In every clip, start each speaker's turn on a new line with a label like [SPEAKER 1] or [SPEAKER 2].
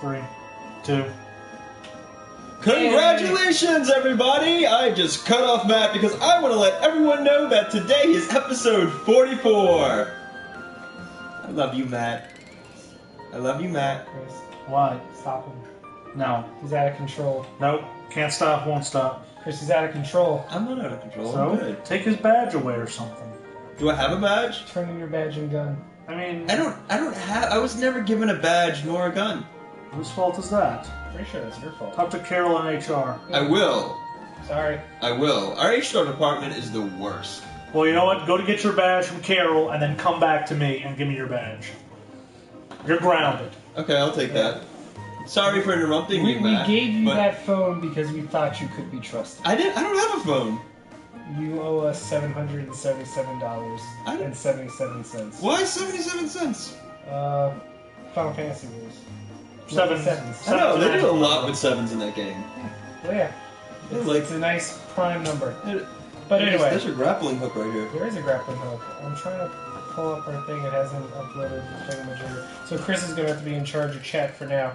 [SPEAKER 1] 3, 2.
[SPEAKER 2] Congratulations, everybody! I just cut off Matt because I want to let everyone know that today is episode 44. I love you, Matt. I love you, Matt.
[SPEAKER 3] Chris,
[SPEAKER 1] Why?
[SPEAKER 3] stop him.
[SPEAKER 1] No.
[SPEAKER 3] He's out of control.
[SPEAKER 1] Nope. Can't stop, won't stop.
[SPEAKER 3] Chris, he's out of control.
[SPEAKER 2] I'm not out of control.
[SPEAKER 1] So,
[SPEAKER 2] I'm good.
[SPEAKER 1] take his badge away or something.
[SPEAKER 2] Do I have a badge?
[SPEAKER 3] Turn in your badge and gun.
[SPEAKER 1] I mean...
[SPEAKER 2] I don't have... I was never given a badge nor a gun.
[SPEAKER 1] Whose fault is that?
[SPEAKER 3] Pretty sure that's your fault.
[SPEAKER 1] Talk to Carol in HR.
[SPEAKER 2] I will.
[SPEAKER 3] Sorry.
[SPEAKER 2] I will. Our HR department is the worst.
[SPEAKER 1] Well, you know what? Go to get your badge from Carol and then come back to me and give me your badge. You're grounded.
[SPEAKER 2] Okay, I'll take that. Sorry for interrupting
[SPEAKER 3] We
[SPEAKER 2] you, Matt.
[SPEAKER 3] gave you
[SPEAKER 2] but
[SPEAKER 3] that phone because we thought you could be trusted.
[SPEAKER 2] I don't have a phone.
[SPEAKER 3] You owe us $777.77.
[SPEAKER 2] Why 77 cents?
[SPEAKER 3] Final Fantasy rules.
[SPEAKER 1] 7
[SPEAKER 3] sevens.
[SPEAKER 2] I know, they do a lot with sevens in that game.
[SPEAKER 3] Well, yeah. It's a nice prime number. But anyway.
[SPEAKER 2] There's a grappling hook right here.
[SPEAKER 3] There is a grappling hook. I'm trying to pull up our thing. It hasn't uploaded the thingamajigger. So Chris is going to have to be in charge of chat for now.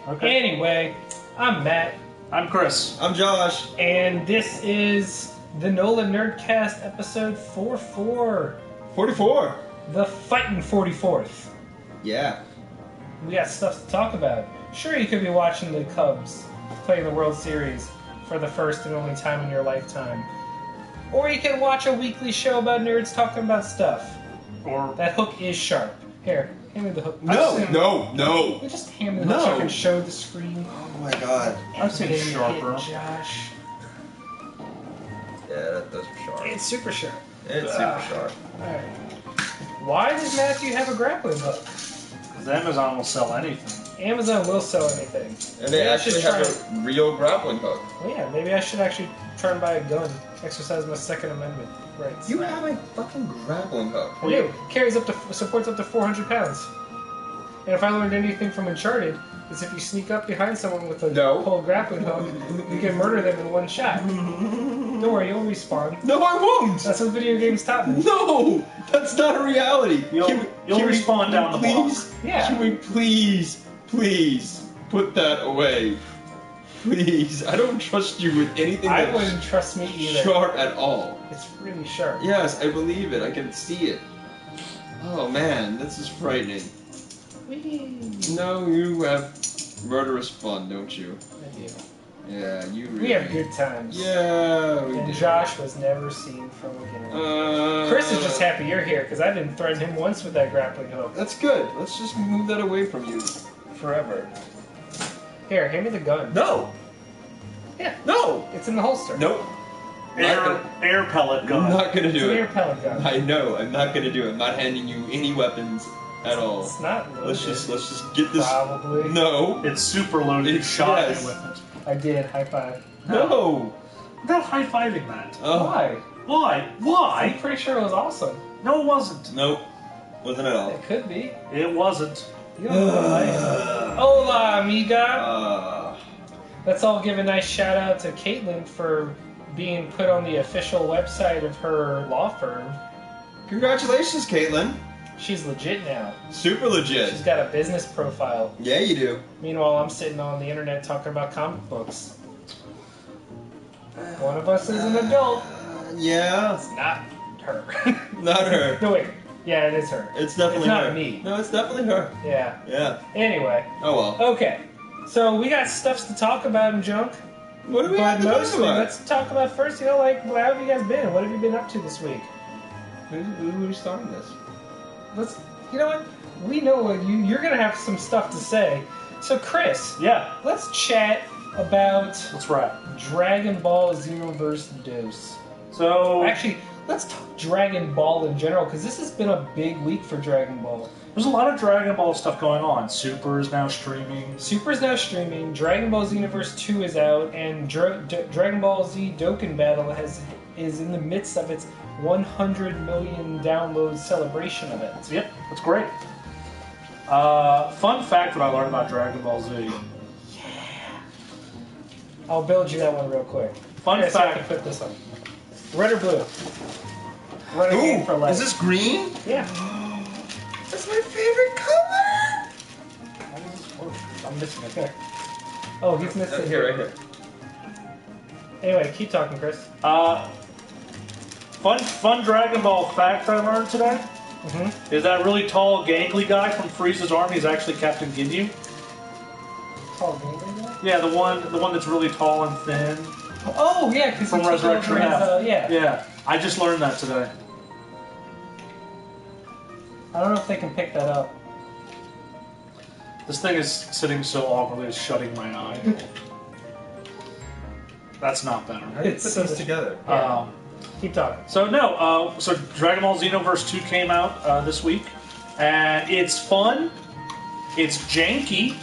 [SPEAKER 1] Okay.
[SPEAKER 3] Anyway, I'm Matt.
[SPEAKER 1] I'm Chris.
[SPEAKER 2] I'm Josh.
[SPEAKER 3] And this is the NOLAnerdcast episode 44.
[SPEAKER 2] 44.
[SPEAKER 3] The fighting 44th.
[SPEAKER 2] Yeah.
[SPEAKER 3] We got stuff to talk about. Sure, you could be watching the Cubs play in the World Series for the first and only time in your lifetime. Or you can watch a weekly show about nerds talking about stuff.
[SPEAKER 1] Or...
[SPEAKER 3] That hook is sharp. Here, hand me the hook.
[SPEAKER 2] No.
[SPEAKER 3] We just hand me the hook so I can show the screen.
[SPEAKER 2] Oh my god.
[SPEAKER 1] I've seen sharper.
[SPEAKER 3] Josh.
[SPEAKER 2] Yeah, those are sharp.
[SPEAKER 3] It's super sharp.
[SPEAKER 2] It's super sharp.
[SPEAKER 3] Alright. Why does Matthew have a grappling hook?
[SPEAKER 1] Because Amazon will sell anything.
[SPEAKER 3] Amazon will sell anything.
[SPEAKER 2] And they
[SPEAKER 3] Maybe I
[SPEAKER 2] actually
[SPEAKER 3] should
[SPEAKER 2] have a real grappling hook.
[SPEAKER 3] Well, yeah, maybe I should actually try and buy a gun. Exercise my Second Amendment rights.
[SPEAKER 2] You have a fucking grappling hook.
[SPEAKER 3] I do. Supports up to 400 pounds. And if I learned anything from Uncharted, is if you sneak up behind someone with a whole grappling hook, you can murder them in one shot. Don't worry, you'll respawn.
[SPEAKER 2] No, I won't!
[SPEAKER 3] That's what video games taught me.
[SPEAKER 2] No! That's not a reality!
[SPEAKER 1] You'll respawn down the block.
[SPEAKER 3] Yeah.
[SPEAKER 2] Can we please put that away? Please. I don't trust you with anything
[SPEAKER 3] I
[SPEAKER 2] that's
[SPEAKER 3] wouldn't trust me either.
[SPEAKER 2] sharp at all.
[SPEAKER 3] It's really sharp.
[SPEAKER 2] Yes, I believe it. I can see it. Oh man, this is frightening.
[SPEAKER 3] Whee.
[SPEAKER 2] No, you have murderous fun, don't you?
[SPEAKER 3] I do.
[SPEAKER 2] Yeah, you really...
[SPEAKER 3] We have good times.
[SPEAKER 2] Yeah, we
[SPEAKER 3] And
[SPEAKER 2] do.
[SPEAKER 3] Josh was never seen from again.
[SPEAKER 2] Uh,
[SPEAKER 3] Chris is just happy you're here, because I didn't threaten him once with that grappling hook.
[SPEAKER 2] That's good. Let's just move that away from you forever.
[SPEAKER 3] Here, hand me the gun.
[SPEAKER 2] No!
[SPEAKER 3] Yeah.
[SPEAKER 2] No!
[SPEAKER 3] It's in the holster.
[SPEAKER 2] Nope.
[SPEAKER 1] Air pellet gun.
[SPEAKER 2] I'm not gonna
[SPEAKER 3] It's
[SPEAKER 2] do
[SPEAKER 3] an
[SPEAKER 2] it.
[SPEAKER 3] air pellet gun.
[SPEAKER 2] I know, I'm not gonna do it. I'm not handing you any weapons at all.
[SPEAKER 3] It's not loaded.
[SPEAKER 2] Let's just get this...
[SPEAKER 3] Probably.
[SPEAKER 2] No.
[SPEAKER 1] It's super loaded.
[SPEAKER 2] It's-
[SPEAKER 1] Shot
[SPEAKER 2] yes.
[SPEAKER 1] me with it.
[SPEAKER 3] I did. High five.
[SPEAKER 2] No!
[SPEAKER 1] Without high-fiving that.
[SPEAKER 2] Oh.
[SPEAKER 3] Why?
[SPEAKER 1] Why? Why?
[SPEAKER 3] I'm pretty sure it was awesome.
[SPEAKER 1] No, it wasn't.
[SPEAKER 2] Nope. Wasn't at all.
[SPEAKER 3] It could be.
[SPEAKER 1] It wasn't.
[SPEAKER 3] You don't know life. Hola, amiga. Let's all give a nice shout out to Caitlin for being put on the official website of her law firm.
[SPEAKER 2] Congratulations, Caitlin.
[SPEAKER 3] She's legit now.
[SPEAKER 2] Super legit.
[SPEAKER 3] She's got a business profile.
[SPEAKER 2] Yeah, you do.
[SPEAKER 3] Meanwhile, I'm sitting on the internet talking about comic books. One of us is an adult.
[SPEAKER 2] Yeah.
[SPEAKER 3] It's not her.
[SPEAKER 2] Not her.
[SPEAKER 3] No, wait. Yeah, it is her.
[SPEAKER 2] It's definitely
[SPEAKER 3] It's not
[SPEAKER 2] her.
[SPEAKER 3] me.
[SPEAKER 2] No, it's definitely her.
[SPEAKER 3] Yeah.
[SPEAKER 2] Yeah.
[SPEAKER 3] Anyway.
[SPEAKER 2] Oh well.
[SPEAKER 3] Okay. So we got stuff to talk about in junk.
[SPEAKER 2] What do we
[SPEAKER 3] But
[SPEAKER 2] have to talk
[SPEAKER 3] mostly,
[SPEAKER 2] about?
[SPEAKER 3] let's talk about first, how have you guys been? What have you been up to this week?
[SPEAKER 2] Who's starting this?
[SPEAKER 3] You know what? We know what you're going to have some stuff to say. So, Chris.
[SPEAKER 1] Yeah.
[SPEAKER 3] Let's chat about
[SPEAKER 1] Let's wrap.
[SPEAKER 3] Dragon Ball Xenoverse Dose.
[SPEAKER 1] So...
[SPEAKER 3] Actually, let's talk Dragon Ball in general, because this has been a big week for Dragon Ball.
[SPEAKER 1] There's a lot of Dragon Ball stuff going on. Super is now streaming.
[SPEAKER 3] Super is now streaming, Dragon Ball Xenoverse 2 is out, and Dragon Ball Z Dokkan Battle is in the midst of its 100 million download celebration of it.
[SPEAKER 1] Yep, that's great. Fun fact that I learned about Dragon Ball Z.
[SPEAKER 3] I'll build you that one real quick.
[SPEAKER 1] Fun
[SPEAKER 3] Okay, so I can
[SPEAKER 1] fact.
[SPEAKER 3] put this on. Red or blue? Red or green for life?
[SPEAKER 2] Is this green?
[SPEAKER 3] Yeah.
[SPEAKER 2] That's my favorite color!
[SPEAKER 1] How does this work?
[SPEAKER 3] I'm missing it there. Oh, he's missing
[SPEAKER 2] Here, right here.
[SPEAKER 3] Anyway, keep talking, Chris.
[SPEAKER 1] Fun Dragon Ball fact I learned today is that really tall, gangly guy from Frieza's army is actually Captain Ginyu.
[SPEAKER 3] Tall gangly guy?
[SPEAKER 1] Yeah, the one that's really tall and thin.
[SPEAKER 3] Oh, yeah, because
[SPEAKER 1] From Resurrection F.
[SPEAKER 3] yeah.
[SPEAKER 1] Yeah, I just learned that today.
[SPEAKER 3] I don't know if they can pick that up.
[SPEAKER 1] This thing is sitting so awkwardly, it's shutting my eye. That's not better.
[SPEAKER 2] How do you put these together?
[SPEAKER 3] Yeah. Keep talking.
[SPEAKER 1] So Dragon Ball Xenoverse 2 came out this week, and it's fun. It's janky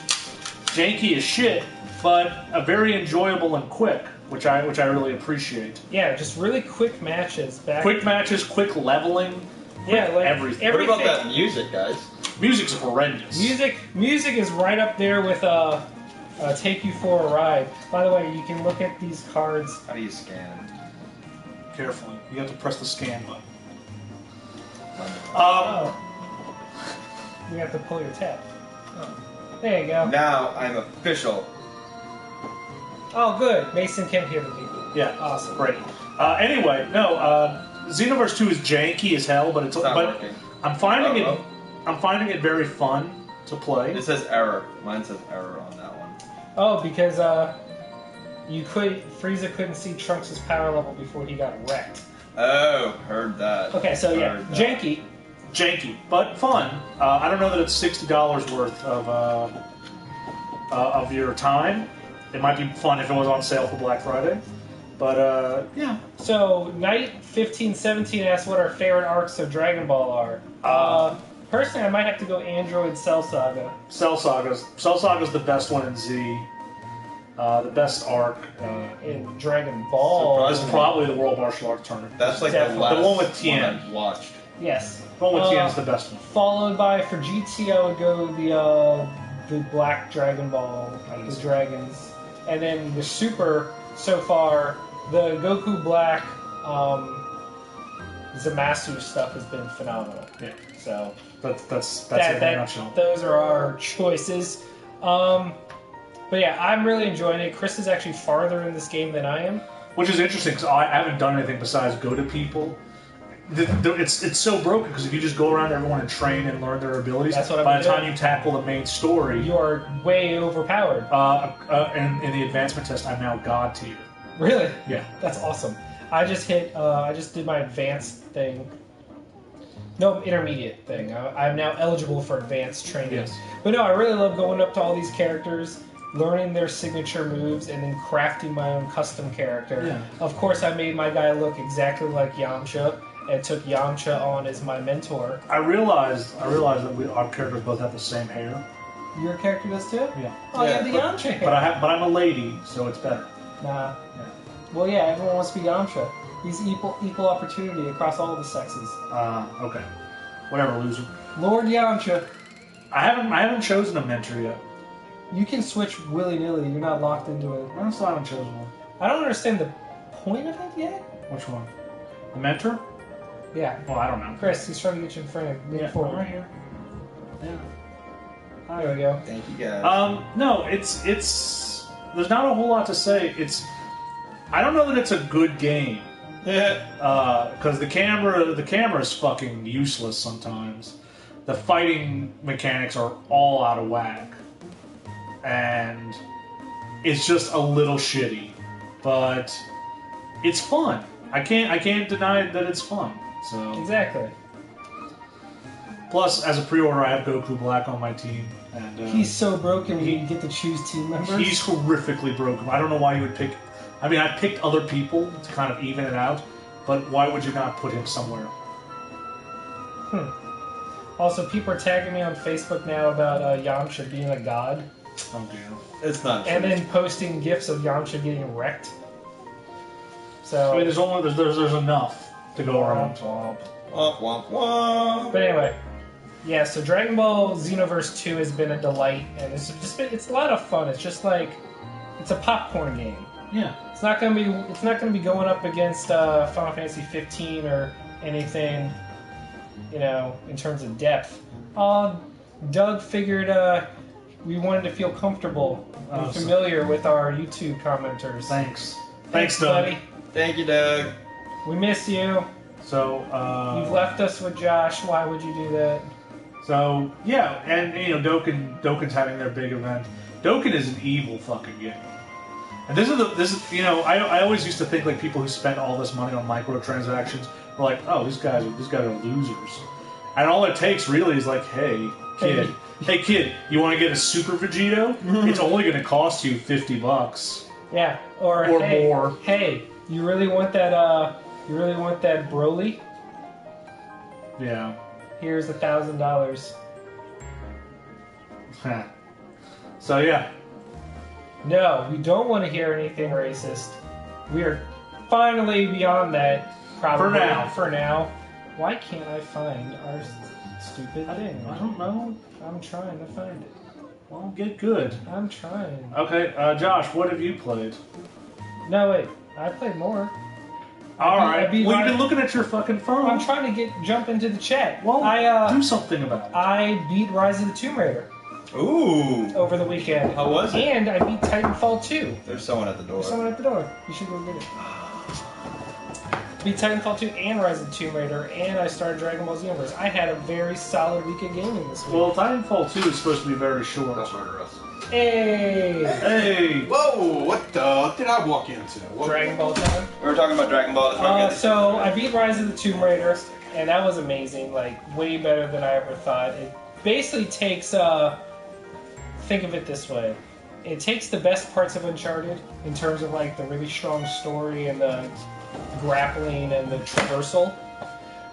[SPEAKER 1] as shit, but very enjoyable and quick, which I really appreciate.
[SPEAKER 3] Yeah, just really quick matches.
[SPEAKER 1] Quick matches, quick leveling.
[SPEAKER 3] Yeah, like
[SPEAKER 1] everything.
[SPEAKER 2] What about that music, guys?
[SPEAKER 1] Music's horrendous.
[SPEAKER 3] Music is right up there with Take You for a Ride. By the way, you can look at these cards.
[SPEAKER 2] How do you scan?
[SPEAKER 1] Carefully, you have to press the scan button.
[SPEAKER 3] You have to pull your tab. There you go.
[SPEAKER 2] Now I'm official.
[SPEAKER 3] Oh, good. Mason can hear the people.
[SPEAKER 1] Yeah,
[SPEAKER 3] Awesome.
[SPEAKER 1] great. Anyway, Xenoverse 2 is janky as hell, but
[SPEAKER 2] It's not working.
[SPEAKER 1] I'm finding it very fun to play.
[SPEAKER 2] It says error. Mine says error on that one.
[SPEAKER 3] Oh, because Frieza couldn't see Trunks' power level before he got wrecked.
[SPEAKER 2] Oh, heard that.
[SPEAKER 3] Okay, so yeah,
[SPEAKER 2] Heard that.
[SPEAKER 1] Janky, but fun. I don't know that it's $60 worth of your time. It might be fun if it was on sale for Black Friday. But, yeah.
[SPEAKER 3] So, Knight1517 asked what our favorite arcs of Dragon Ball are. Personally, I might have to go Android Cell Saga.
[SPEAKER 1] Cell Saga's the best one in Z. The best arc.
[SPEAKER 3] In Dragon Ball.
[SPEAKER 1] Is probably the World Martial Arts Tournament.
[SPEAKER 2] That's like
[SPEAKER 3] Definitely.
[SPEAKER 2] the last
[SPEAKER 1] The one with Tien.
[SPEAKER 2] I watched.
[SPEAKER 3] Yes.
[SPEAKER 1] The one with Tien is the best one.
[SPEAKER 3] Followed by, for GT, I would go the Black Dragon Ball, the Dragons. And then the Super, so far, the Goku Black, Zamasu stuff has been phenomenal.
[SPEAKER 1] Yeah.
[SPEAKER 3] So
[SPEAKER 1] That's it in a nutshell.
[SPEAKER 3] those are our choices. But yeah, I'm really enjoying it. Chris is actually farther in this game than I am.
[SPEAKER 1] Which is interesting because I haven't done anything besides go to people. It's so broken because if you just go around to everyone and train and learn their abilities,
[SPEAKER 3] That's what I'm
[SPEAKER 1] by the
[SPEAKER 3] doing.
[SPEAKER 1] time you tackle the main story,
[SPEAKER 3] You are way overpowered.
[SPEAKER 1] in the advancement test, I'm now God tier.
[SPEAKER 3] Really?
[SPEAKER 1] Yeah.
[SPEAKER 3] That's awesome. I just did my advanced thing. No, intermediate thing. I'm now eligible for advanced training.
[SPEAKER 1] Yes.
[SPEAKER 3] But no, I really love going up to all these characters, learning their signature moves, and then crafting my own custom character.
[SPEAKER 1] Yeah.
[SPEAKER 3] Of course, I made my guy look exactly like Yamcha, and took Yamcha on as my mentor.
[SPEAKER 1] I realized that our characters both have the same hair.
[SPEAKER 3] Your character does too?
[SPEAKER 1] Yeah.
[SPEAKER 3] Oh,
[SPEAKER 2] Yeah,
[SPEAKER 3] you have the Yamcha hair.
[SPEAKER 1] But I'm a lady, so it's better.
[SPEAKER 3] Nah.
[SPEAKER 1] Yeah.
[SPEAKER 3] Well, yeah, everyone wants to be Yamcha. He's equal opportunity across all the sexes.
[SPEAKER 1] Okay. Whatever, loser.
[SPEAKER 3] Lord Yamcha.
[SPEAKER 1] I haven't chosen a mentor yet.
[SPEAKER 3] You can switch willy-nilly. You're not locked into it.
[SPEAKER 1] I still haven't chosen one.
[SPEAKER 3] I don't understand the point of it yet.
[SPEAKER 1] Which one? The mentor?
[SPEAKER 3] Yeah.
[SPEAKER 1] Well, I don't know.
[SPEAKER 3] Chris, he's trying to get you in frame. Lean forward.
[SPEAKER 1] right here. Yeah.
[SPEAKER 3] There we go.
[SPEAKER 2] Thank you guys.
[SPEAKER 1] No, it's there's not a whole lot to say. I don't know that it's a good game. Because the camera is fucking useless sometimes. The fighting mechanics are all out of whack, and it's just a little shitty. But it's fun. I can't deny that it's fun. So
[SPEAKER 3] Exactly.
[SPEAKER 1] plus, as a pre-order, I have Goku Black on my team, and
[SPEAKER 3] He's so broken you get to choose team members.
[SPEAKER 1] he's horrifically broken. I don't know why you would pick. I mean, I picked other people to kind of even it out, but why would you not put him somewhere?
[SPEAKER 3] Also, people are tagging me on Facebook now about Yamcha being a god,
[SPEAKER 1] Oh dear.
[SPEAKER 2] It's not true.
[SPEAKER 3] and then posting gifs of Yamcha getting wrecked. So,
[SPEAKER 1] I mean, there's enough to go around.
[SPEAKER 2] Womp, womp, womp.
[SPEAKER 3] but anyway, yeah. So Dragon Ball Xenoverse 2 has been a delight, and it's a lot of fun. It's just like it's a popcorn game.
[SPEAKER 1] Yeah.
[SPEAKER 3] It's not gonna be going up against Final Fantasy 15 or anything, in terms of depth. Doug figured we wanted to feel comfortable and familiar with our YouTube commenters.
[SPEAKER 1] Thanks, Doug.
[SPEAKER 3] buddy.
[SPEAKER 2] Thank you, Doug.
[SPEAKER 3] We miss you.
[SPEAKER 1] So
[SPEAKER 3] you've left us with Josh. Why would you do that?
[SPEAKER 1] So yeah, and Dokken's having their big event. Dokken is an evil fucking game. And this is I always used to think like people who spend all this money on microtransactions were like, oh, these guys are losers. And all it takes really is like, hey kid, you want to get a Super Vegito? It's only going to cost you $50.
[SPEAKER 3] Yeah, or hey, more. Hey, you really want that? You really want that Broly?
[SPEAKER 1] Yeah.
[SPEAKER 3] Here's $1,000.
[SPEAKER 1] So yeah.
[SPEAKER 3] No, we don't want to hear anything racist. We are finally beyond that. Probably For now. Why can't I find our stupid thing?
[SPEAKER 1] I don't know.
[SPEAKER 3] I'm trying to find it.
[SPEAKER 1] Well, get good.
[SPEAKER 3] I'm trying.
[SPEAKER 1] Okay, Josh, what have you played?
[SPEAKER 3] No, wait. I played more.
[SPEAKER 1] Alright. Well, you've been looking at your fucking phone.
[SPEAKER 3] I'm trying to jump into the chat.
[SPEAKER 1] Well, do something about it.
[SPEAKER 3] I beat Rise of the Tomb Raider.
[SPEAKER 2] Ooh.
[SPEAKER 3] Over the weekend.
[SPEAKER 2] How was it?
[SPEAKER 3] And I beat Titanfall 2.
[SPEAKER 2] There's someone at the door.
[SPEAKER 3] You should go get it. Beat Titanfall 2 and Rise of the Tomb Raider, and I started Dragon Ball Xenoverse. I had a very solid week of gaming this week.
[SPEAKER 1] Well, Titanfall 2 is supposed to be very short.
[SPEAKER 4] Don't murder us.
[SPEAKER 3] Hey!
[SPEAKER 4] Whoa! What did I walk into?
[SPEAKER 3] Dragon Ball time?
[SPEAKER 2] We were talking about Dragon Ball.
[SPEAKER 3] So I beat Rise of the Tomb Raider, and that was amazing. Like, way better than I ever thought. It basically takes, think of it this way. It takes the best parts of Uncharted in terms of, like, the really strong story and the grappling and the traversal,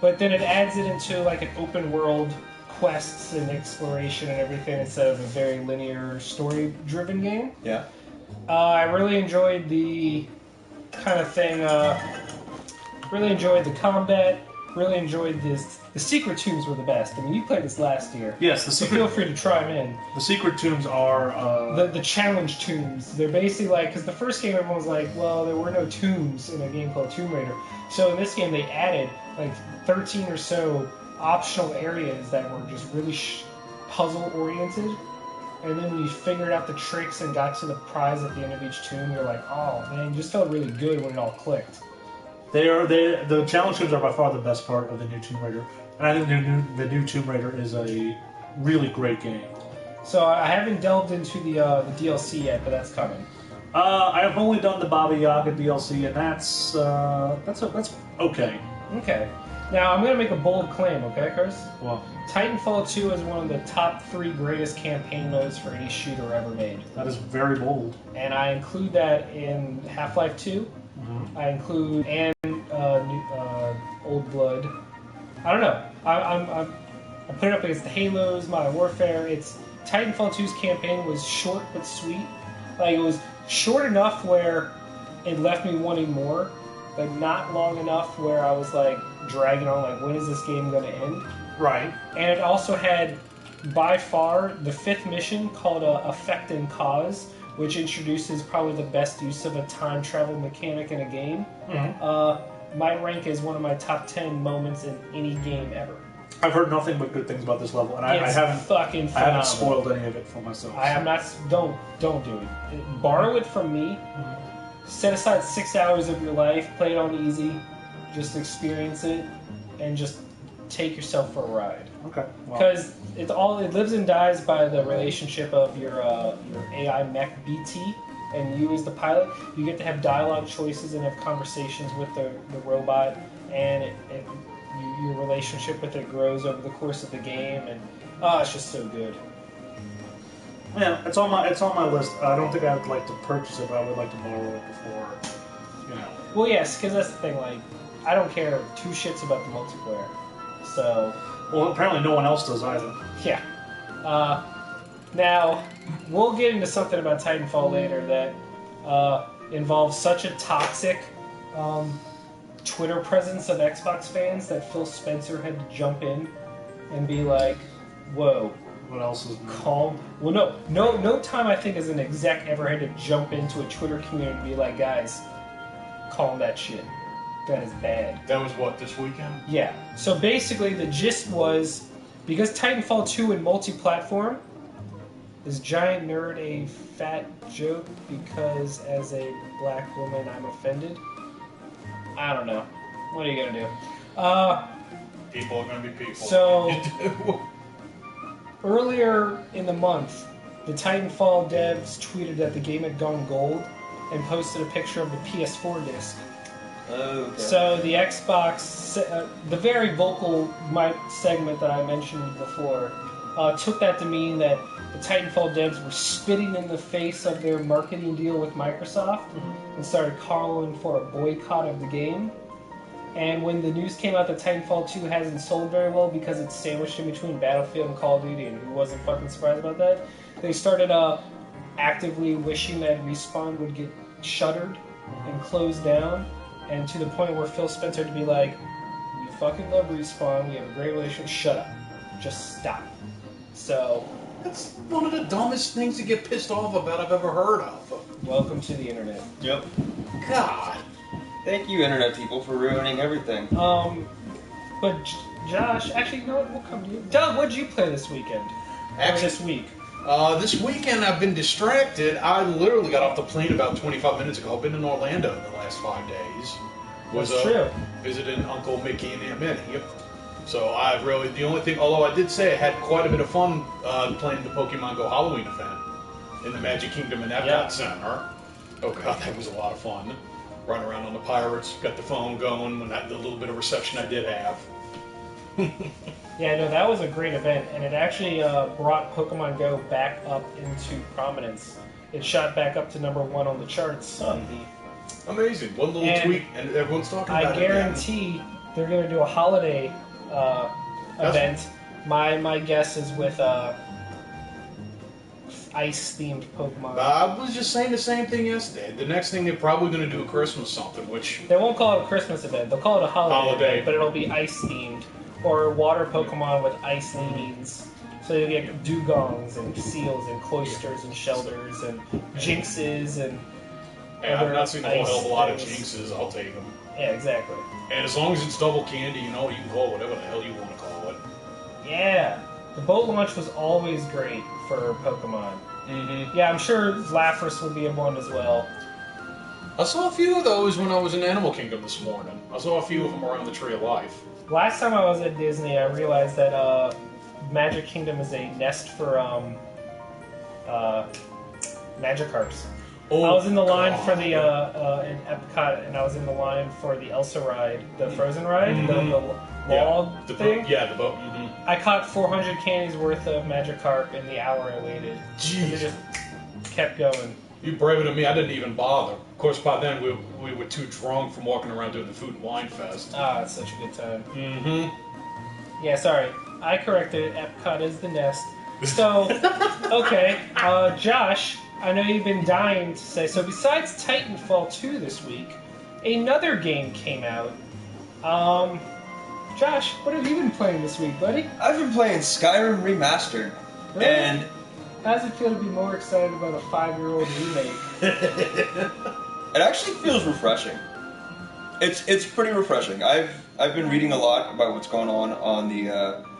[SPEAKER 3] but then it adds it into, like, an open world quests and exploration and everything instead of a very linear story-driven game.
[SPEAKER 2] Yeah.
[SPEAKER 3] I really enjoyed the kind of thing, really enjoyed the combat, really enjoyed this. The secret tombs were the best. I mean, you played this last year.
[SPEAKER 1] Yes,
[SPEAKER 3] so feel free to try them in.
[SPEAKER 1] The secret tombs are...
[SPEAKER 3] The challenge tombs. They're basically like... Because the first game, everyone was like, well, there were no tombs in a game called Tomb Raider. So in this game, they added, like, 13 or so optional areas that were just really puzzle-oriented. And then when you figured out the tricks and got to the prize at the end of each tomb, you're like, oh, man, it just felt really good when it all clicked.
[SPEAKER 1] The challenge tombs are by far the best part of the new Tomb Raider. And I think the new Tomb Raider is a really great game.
[SPEAKER 3] So I haven't delved into the DLC yet, but that's coming.
[SPEAKER 1] I've only done the Baba Yaga DLC, and that's okay.
[SPEAKER 3] Okay. Now I'm gonna make a bold claim, okay, Chris?
[SPEAKER 1] Well,
[SPEAKER 3] Titanfall 2 is one of the top 3 greatest campaign modes for any shooter ever made.
[SPEAKER 1] That is very bold.
[SPEAKER 3] And I include that in Half-Life 2. Mm-hmm. I include Old Blood. I don't know. I put it up against the Halos, Modern Warfare. Titanfall 2's campaign was short but sweet. Like, it was short enough where it left me wanting more, but not long enough where I was like dragging on, like, when is this game going to end?
[SPEAKER 1] Right.
[SPEAKER 3] And it also had by far the 5th mission called Effect and Cause, which introduces probably the best use of a time travel mechanic in a game. Mm-hmm. Might rank as one of my top 10 moments in any game ever.
[SPEAKER 1] I've heard nothing but good things about this level, and I haven't spoiled any of it for myself.
[SPEAKER 3] I have not. Don't do it. Borrow it from me. Mm-hmm. Set aside 6 hours of your life. Play it on easy. Just experience it, and just take yourself for a ride.
[SPEAKER 1] Okay.
[SPEAKER 3] Because it lives and dies by the relationship of your AI mech BT and you as the pilot. You get to have dialogue choices and have conversations with the robot, and your relationship with it grows over the course of the game, and it's just so good.
[SPEAKER 1] Yeah, it's on my list. I don't think I would like to purchase it, but I would like to borrow it before,
[SPEAKER 3] Well, yes, because that's the thing. Like, I don't care 2 shits about the multiplayer. So.
[SPEAKER 1] Well, apparently no one else does either.
[SPEAKER 3] Yeah. Now, we'll get into something about Titanfall later that involves such a toxic Twitter presence of Xbox fans that Phil Spencer had to jump in and be like, whoa.
[SPEAKER 1] What else is new?
[SPEAKER 3] Calm. Well, no time I think as an exec ever had to jump into a Twitter community and be like, guys, calm that shit. That is bad.
[SPEAKER 4] That was what, this weekend?
[SPEAKER 3] Yeah. So basically the gist was, because Titanfall 2 and multi-platform, Is giant nerd a fat joke because as a black woman I'm offended? I don't know. What are you gonna do?
[SPEAKER 4] People are gonna be people.
[SPEAKER 3] So, earlier in the month, the Titanfall devs tweeted that the game had gone gold and posted a picture of the PS4 disc.
[SPEAKER 2] Okay.
[SPEAKER 3] So the Xbox, the very vocal segment that I mentioned before, took that to mean that the Titanfall devs were spitting in the face of their marketing deal with Microsoft and started calling for a boycott of the game. And when the news came out that Titanfall 2 hasn't sold very well because it's sandwiched in between Battlefield and Call of Duty, and who wasn't fucking surprised about that, they started actively wishing that Respawn would get shuttered and closed down, and to the point where Phil Spencer to be like, "We fucking love Respawn, we have a great relationship, shut up. Just stop." So,
[SPEAKER 4] That's one of the dumbest things to get pissed off about I've ever heard of.
[SPEAKER 3] welcome to the internet.
[SPEAKER 2] Yep.
[SPEAKER 4] God.
[SPEAKER 2] Thank you, internet people, for ruining everything.
[SPEAKER 3] But Josh, actually, you know what? We'll come to you. Doug, what did you play this weekend? Or this week?
[SPEAKER 4] This weekend I've been distracted. I literally got off the plane about 25 minutes ago. I've been in Orlando in the last 5 days.
[SPEAKER 3] That's true.
[SPEAKER 4] Visiting Uncle Mickey and Aunt Minnie. So I really, the only thing, although I did say I had quite a bit of fun playing the Pokemon Go Halloween event in the Magic Kingdom and Epcot Center. Oh god, that was a lot of fun. Running around on the Pirates, got the phone going, when the little bit of reception I did have.
[SPEAKER 3] Yeah, no, that was a great event, and it actually brought Pokemon Go back up into prominence. It shot back up to #1 on the charts.
[SPEAKER 4] Amazing. One little tweet, and everyone's talking about it.
[SPEAKER 3] I guarantee they're going to do a holiday event. My guess is with ice-themed Pokemon.
[SPEAKER 4] I was just saying the same thing yesterday. The next thing they're probably going to do a Christmas something, which...
[SPEAKER 3] They won't call it a Christmas event. They'll call it a holiday event, but it'll be ice-themed. Or water Pokemon with ice namings. So you'll get dugongs and seals and cloisters and shelders and jinxes and
[SPEAKER 4] I've not seen a whole hell of a lot of
[SPEAKER 3] things.
[SPEAKER 4] jinxes. I'll take them.
[SPEAKER 3] Yeah, exactly.
[SPEAKER 4] And as long as it's double candy, you know, you can call it whatever the hell you want to call it.
[SPEAKER 3] Yeah. The boat launch was always great for Pokemon.
[SPEAKER 4] Mm-hmm.
[SPEAKER 3] Yeah, I'm sure Lapras will be in one as well.
[SPEAKER 4] I saw a few of those when I was in Animal Kingdom this morning. I saw a few of them around the Tree of Life.
[SPEAKER 3] Last time I was at Disney, I realized that Magic Kingdom is a nest for Magikarps.
[SPEAKER 4] Oh,
[SPEAKER 3] I was in the line
[SPEAKER 4] God.
[SPEAKER 3] for the in Epcot, and I was in the line for the Elsa ride, the Frozen ride, the log thing.
[SPEAKER 4] The boat. Mm-hmm.
[SPEAKER 3] I caught 400 candies worth of Magikarp in the hour I waited.
[SPEAKER 4] Jeez.
[SPEAKER 3] It just kept going.
[SPEAKER 4] You braver than me. I didn't even bother. Of course, by then we were too drunk from walking around doing the Food and Wine Fest.
[SPEAKER 3] Ah, it's such a good time.
[SPEAKER 4] Mm-hmm.
[SPEAKER 3] Yeah, sorry. I corrected it. Epcot is the nest. So, okay. Josh, I know you've been dying to say, so besides Titanfall 2 this week, another game came out. Josh, what have you been playing this week, buddy?
[SPEAKER 2] I've been playing Skyrim Remastered,
[SPEAKER 3] Really?
[SPEAKER 2] and
[SPEAKER 3] How does it feel to be more excited about a 5-year-old remake?
[SPEAKER 2] it actually feels refreshing. It's pretty refreshing. I've been reading a lot about what's going on the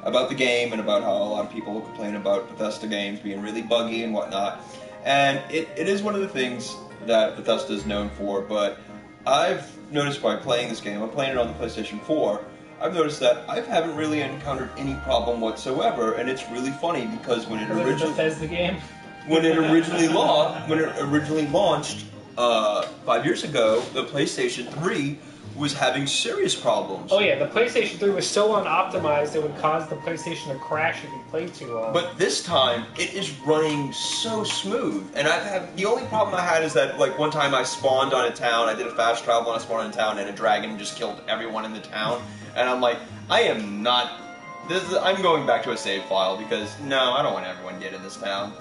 [SPEAKER 2] about the game and about how a lot of people complain about Bethesda games being really buggy and whatnot. And it is one of the things that Bethesda is known for, but I've noticed by playing this game, I'm playing it on the PlayStation 4, I've noticed that I haven't really encountered any problem whatsoever, and it's really funny because when it
[SPEAKER 3] Is it a
[SPEAKER 2] originally
[SPEAKER 3] Bethesda game?
[SPEAKER 2] when it originally launched 5 years ago, the PlayStation 3 was having serious problems.
[SPEAKER 3] Oh yeah, the PlayStation 3 was so unoptimized it would cause the PlayStation to crash if you played too long.
[SPEAKER 2] But this time, it is running so smooth. And the only problem I had is that, like, one time I spawned on a town, I did a fast travel and I spawned on a town, and a dragon just killed everyone in the town. And I'm like, I'm going back to a save file because, no, I don't want everyone dead in this town.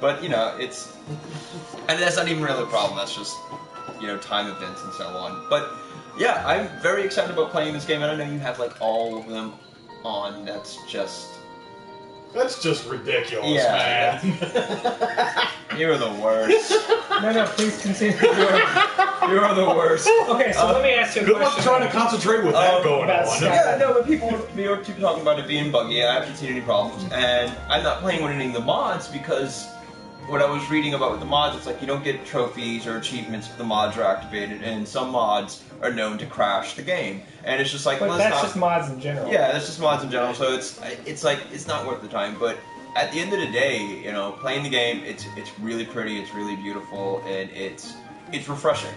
[SPEAKER 2] But, you know, and that's not even really a problem, that's just, time events and so on. But, yeah, I'm very excited about playing this game, and I know you have, like, all of them on. That's just
[SPEAKER 4] ridiculous,
[SPEAKER 2] Yeah.
[SPEAKER 4] man.
[SPEAKER 2] You're the worst.
[SPEAKER 3] No, please continue.
[SPEAKER 2] You're the worst.
[SPEAKER 3] Okay, so let me ask you a
[SPEAKER 4] Good
[SPEAKER 3] question.
[SPEAKER 4] luck trying to concentrate with that going
[SPEAKER 3] about
[SPEAKER 4] on.
[SPEAKER 3] Skyrim.
[SPEAKER 2] Yeah, no, but people keep talking about it being buggy, and I haven't seen any problems. And I'm not playing with any of the mods because what I was reading about with the mods, it's like you don't get trophies or achievements if the mods are activated, and some mods are known to crash the game. And it's just like,
[SPEAKER 3] but that's just mods in general.
[SPEAKER 2] Yeah, that's just mods in general. So it's like it's not worth the time. But at the end of the day, you know, playing the game, it's really pretty, it's really beautiful, and it's refreshing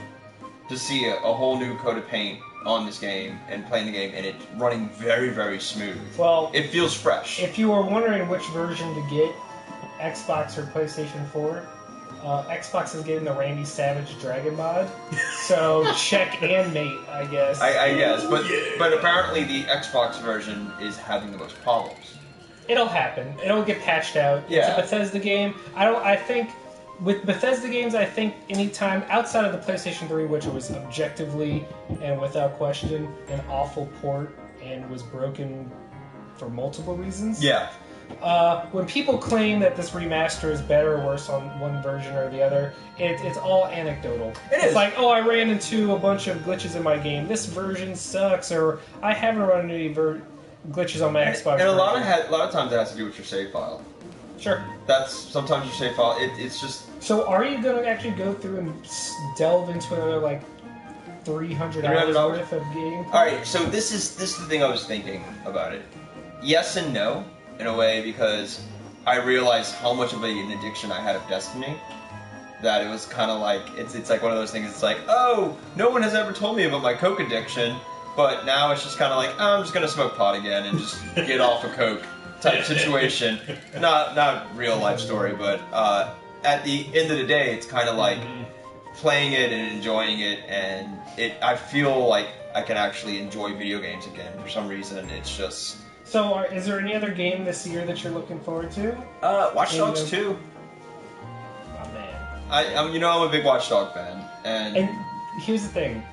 [SPEAKER 2] to see a whole new coat of paint on this game and playing the game, and it's running very, very smooth.
[SPEAKER 3] Well,
[SPEAKER 2] it feels fresh.
[SPEAKER 3] If you were wondering which version to get, Xbox or PlayStation 4, Xbox is getting the Randy Savage Dragon mod, so check and mate, I guess.
[SPEAKER 2] I guess, but apparently the Xbox version is having the most problems.
[SPEAKER 3] It'll happen. It'll get patched out.
[SPEAKER 2] Yeah.
[SPEAKER 3] It's a Bethesda game. I think with Bethesda games, I think anytime outside of the PlayStation 3, which was objectively and without question an awful port and was broken for multiple reasons.
[SPEAKER 2] Yeah.
[SPEAKER 3] When people claim that this remaster is better or worse on one version or the other, it's all anecdotal. It's like, oh, I ran into a bunch of glitches in my game. This version sucks, or I haven't run into any glitches on my Xbox.
[SPEAKER 2] And a lot of times it has to do with your save file.
[SPEAKER 3] Sure.
[SPEAKER 2] That's sometimes your save file. It's just.
[SPEAKER 3] So, are you going to actually go through and delve into another like 300 hours worth of game?
[SPEAKER 2] All right. So this is the thing I was thinking about it. Yes and no, in a way, because I realized how much of an addiction I had of Destiny. That it was kind of like it's like one of those things. It's like, oh, no one has ever told me about my Coke addiction, but now it's just kind of like, oh, I'm just gonna smoke pot again and just get off of Coke type situation. Not real life story, but at the end of the day, it's kind of like playing it and enjoying it, and I feel like I can actually enjoy video games again for some reason. It's just.
[SPEAKER 3] So, is there any other game this year that you're looking forward to?
[SPEAKER 2] Watch Dogs 2.
[SPEAKER 3] Oh man.
[SPEAKER 2] I'm a big Watch Dog fan, and
[SPEAKER 3] here's the thing.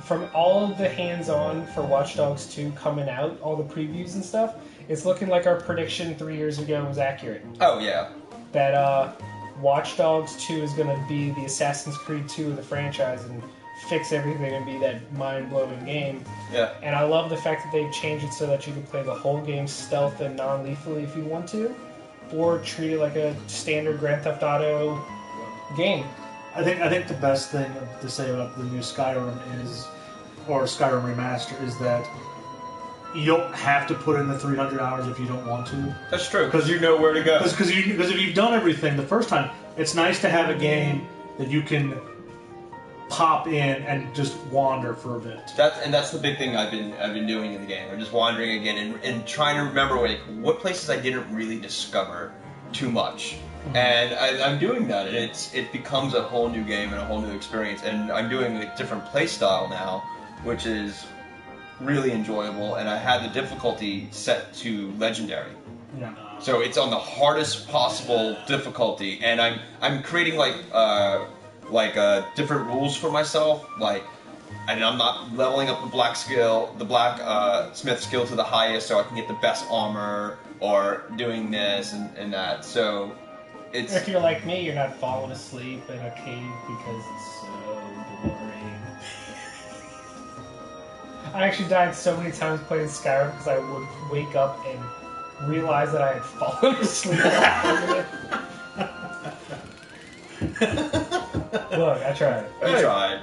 [SPEAKER 3] From all of the hands-on for Watch Dogs 2 coming out, all the previews and stuff, it's looking like our prediction 3 years ago was accurate.
[SPEAKER 2] Oh yeah.
[SPEAKER 3] That Watch Dogs 2 is going to be the Assassin's Creed 2 of the franchise and fix everything and be that mind-blowing game.
[SPEAKER 2] Yeah.
[SPEAKER 3] And I love the fact that they've changed it so that you can play the whole game stealth and non-lethally if you want to, or treat it like a standard Grand Theft Auto game.
[SPEAKER 1] I think the best thing to say about the new Skyrim or Skyrim Remaster, is that you don't have to put in the 300 hours if you don't want to.
[SPEAKER 2] That's true, because you know where to go.
[SPEAKER 1] Because if you've done everything the first time, it's nice to have a game that you can pop in and just wander for a bit.
[SPEAKER 2] That's the big thing I've been doing in the game. I'm just wandering again and trying to remember what places I didn't really discover too much. Mm-hmm. And I'm doing that, and it becomes a whole new game and a whole new experience. And I'm doing a different play style now, which is really enjoyable. And I had the difficulty set to legendary.
[SPEAKER 1] Yeah.
[SPEAKER 2] So it's on the hardest possible difficulty, and I'm creating different rules for myself, and I'm not leveling up the blacksmith skill to the highest so I can get the best armor, or doing this and that. So it's.
[SPEAKER 3] If you're like me, you're not falling asleep in a cave because it's so boring. I actually died so many times playing Skyrim because I would wake up and realize that I had fallen asleep. Look, I tried.
[SPEAKER 2] I tried.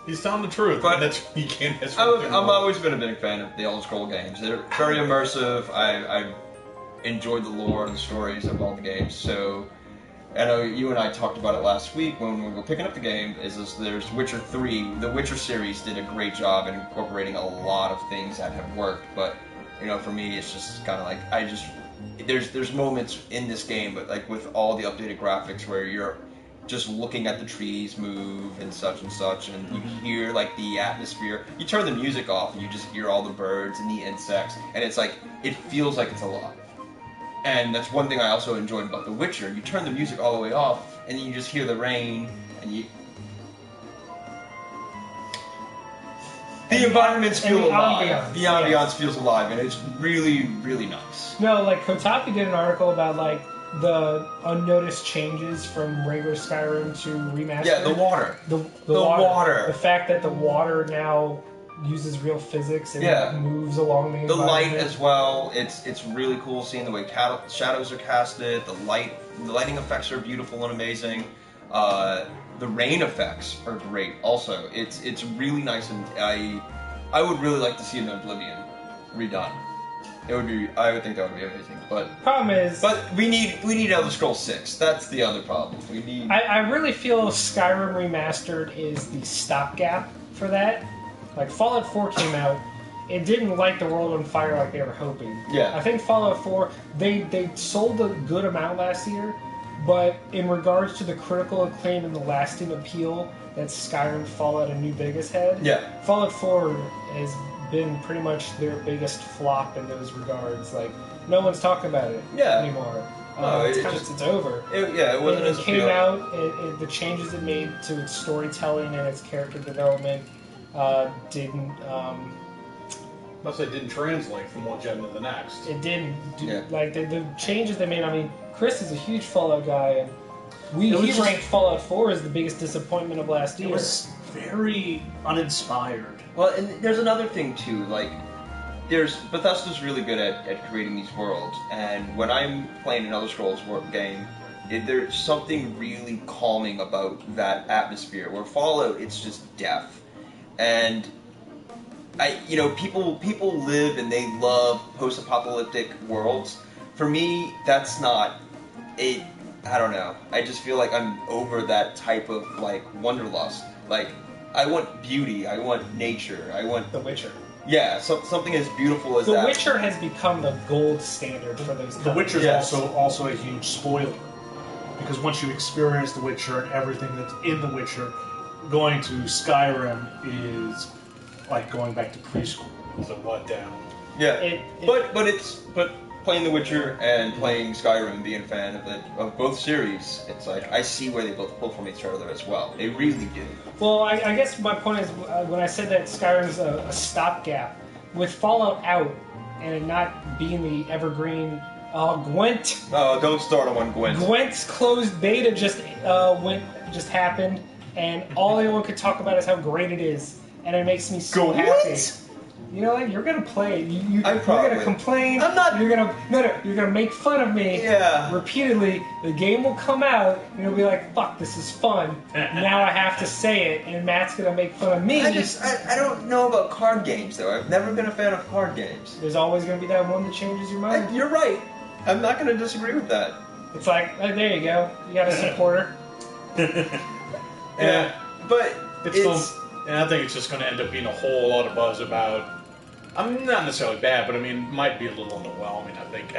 [SPEAKER 4] He's telling the truth, but you can't.
[SPEAKER 2] I've always been a big fan of the Elder Scrolls games. They're very immersive. I enjoyed the lore and the stories of all the games. So, I know you and I talked about it last week when we were picking up the game. There's Witcher 3. The Witcher series did a great job in incorporating a lot of things that have worked. But for me, it's just kind of like there's moments in this game, but like with all the updated graphics where you're just looking at the trees move and such, and you hear like the atmosphere. You turn the music off and you just hear all the birds and the insects, and it's like it feels like it's alive. And that's one thing I also enjoyed about The Witcher. You turn the music all the way off, and you just hear the rain, and the environments feel alive. The ambiance feels alive, and it's really, really nice.
[SPEAKER 3] No, like Kotaku did an article about like the unnoticed changes from regular Skyrim to remastered.
[SPEAKER 2] Yeah, the water.
[SPEAKER 3] The water. The fact that the water now uses real physics and moves along the
[SPEAKER 2] light as well. It's really cool seeing the way shadows are casted. The light The lighting effects are beautiful and amazing. The rain effects are great. Also, it's really nice, and I would really like to see an Oblivion redone. It would be. I would think that would be amazing. But we need Elder Scrolls 6. That's the other problem. We need.
[SPEAKER 3] I really feel Skyrim Remastered is the stopgap for that. Like Fallout 4 came out, it didn't light the world on fire like they were hoping.
[SPEAKER 2] Yeah.
[SPEAKER 3] I think Fallout 4 they sold a good amount last year, but in regards to the critical acclaim and the lasting appeal that Skyrim, Fallout, and New Vegas had, Fallout 4 has been pretty much their biggest flop in those regards. Like, no one's talking about it anymore.
[SPEAKER 2] No,
[SPEAKER 3] it's over.
[SPEAKER 2] It wasn't as
[SPEAKER 3] came out. The changes it made to its storytelling and its character development didn't.
[SPEAKER 4] Must say, didn't translate from one gen to the next.
[SPEAKER 3] It didn't. Like the changes they made. I mean, Chris is a huge Fallout guy, and he ranked Fallout 4 as the biggest disappointment of last year.
[SPEAKER 1] It was very uninspired.
[SPEAKER 2] Well, and there's another thing too. Like, Bethesda's really good at creating these worlds, and when I'm playing an Elder Scrolls game, there's something really calming about that atmosphere. Where Fallout, it's just death, and people live and they love post-apocalyptic worlds. For me, that's not it. I don't know. I just feel like I'm over that type of like wanderlust. Like, I want beauty. I want nature. I want
[SPEAKER 3] The Witcher.
[SPEAKER 2] Yeah, something as beautiful as that.
[SPEAKER 3] The Witcher has become the gold standard for those.
[SPEAKER 1] The Witcher is also a huge spoiler, because once you experience The Witcher and everything that's in The Witcher, going to Skyrim is like going back to preschool.
[SPEAKER 4] It's a what down.
[SPEAKER 2] Yeah, but playing The Witcher and playing Skyrim, being a fan of both series, it's like I see where they both pull from each other as well. They really do.
[SPEAKER 3] Well, I guess my point is when I said that Skyrim's a stopgap, with Fallout out and it not being the evergreen Gwent.
[SPEAKER 2] Oh, don't start on Gwent.
[SPEAKER 3] Gwent's closed beta just happened, and all anyone could talk about is how great it is, and it makes me so happy. You know what? You're gonna play. You're gonna complain.
[SPEAKER 2] I'm not.
[SPEAKER 3] You're gonna make fun of me.
[SPEAKER 2] Yeah.
[SPEAKER 3] Repeatedly. The game will come out, and you'll be like, "Fuck, this is fun." Now I have to say it, and Matt's gonna make fun of me.
[SPEAKER 2] I don't know about card games though. I've never been a fan of card games.
[SPEAKER 3] There's always gonna be that one that changes your mind.
[SPEAKER 2] You're right. I'm not gonna disagree with that.
[SPEAKER 3] It's like, oh, there you go. You got a supporter.
[SPEAKER 2] Yeah, but
[SPEAKER 4] and I think it's just going to end up being a whole lot of buzz about. I'm not necessarily bad, but I mean, might be a little underwhelming. I think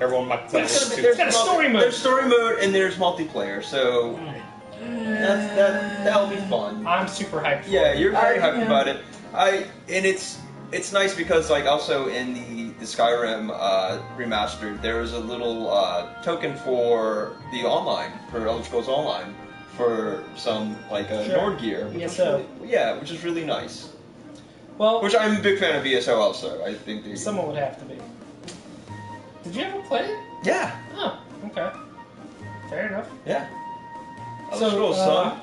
[SPEAKER 4] everyone might play.
[SPEAKER 3] There's got a story mode.
[SPEAKER 2] There's story mode and there's multiplayer, so that'll be fun.
[SPEAKER 3] I'm super hyped.
[SPEAKER 2] Yeah, you're very hyped about it. And it's nice because like also in the Skyrim remastered, there was a little token for the online for Elder Scrolls Online for some like Nord gear.
[SPEAKER 3] ESO.
[SPEAKER 2] Which is really nice.
[SPEAKER 3] Well,
[SPEAKER 2] which I'm a big fan of ESO also. I think
[SPEAKER 3] someone would have to be. Did you ever play it?
[SPEAKER 2] Yeah.
[SPEAKER 3] Oh, okay. Fair enough.
[SPEAKER 2] Yeah.
[SPEAKER 3] So,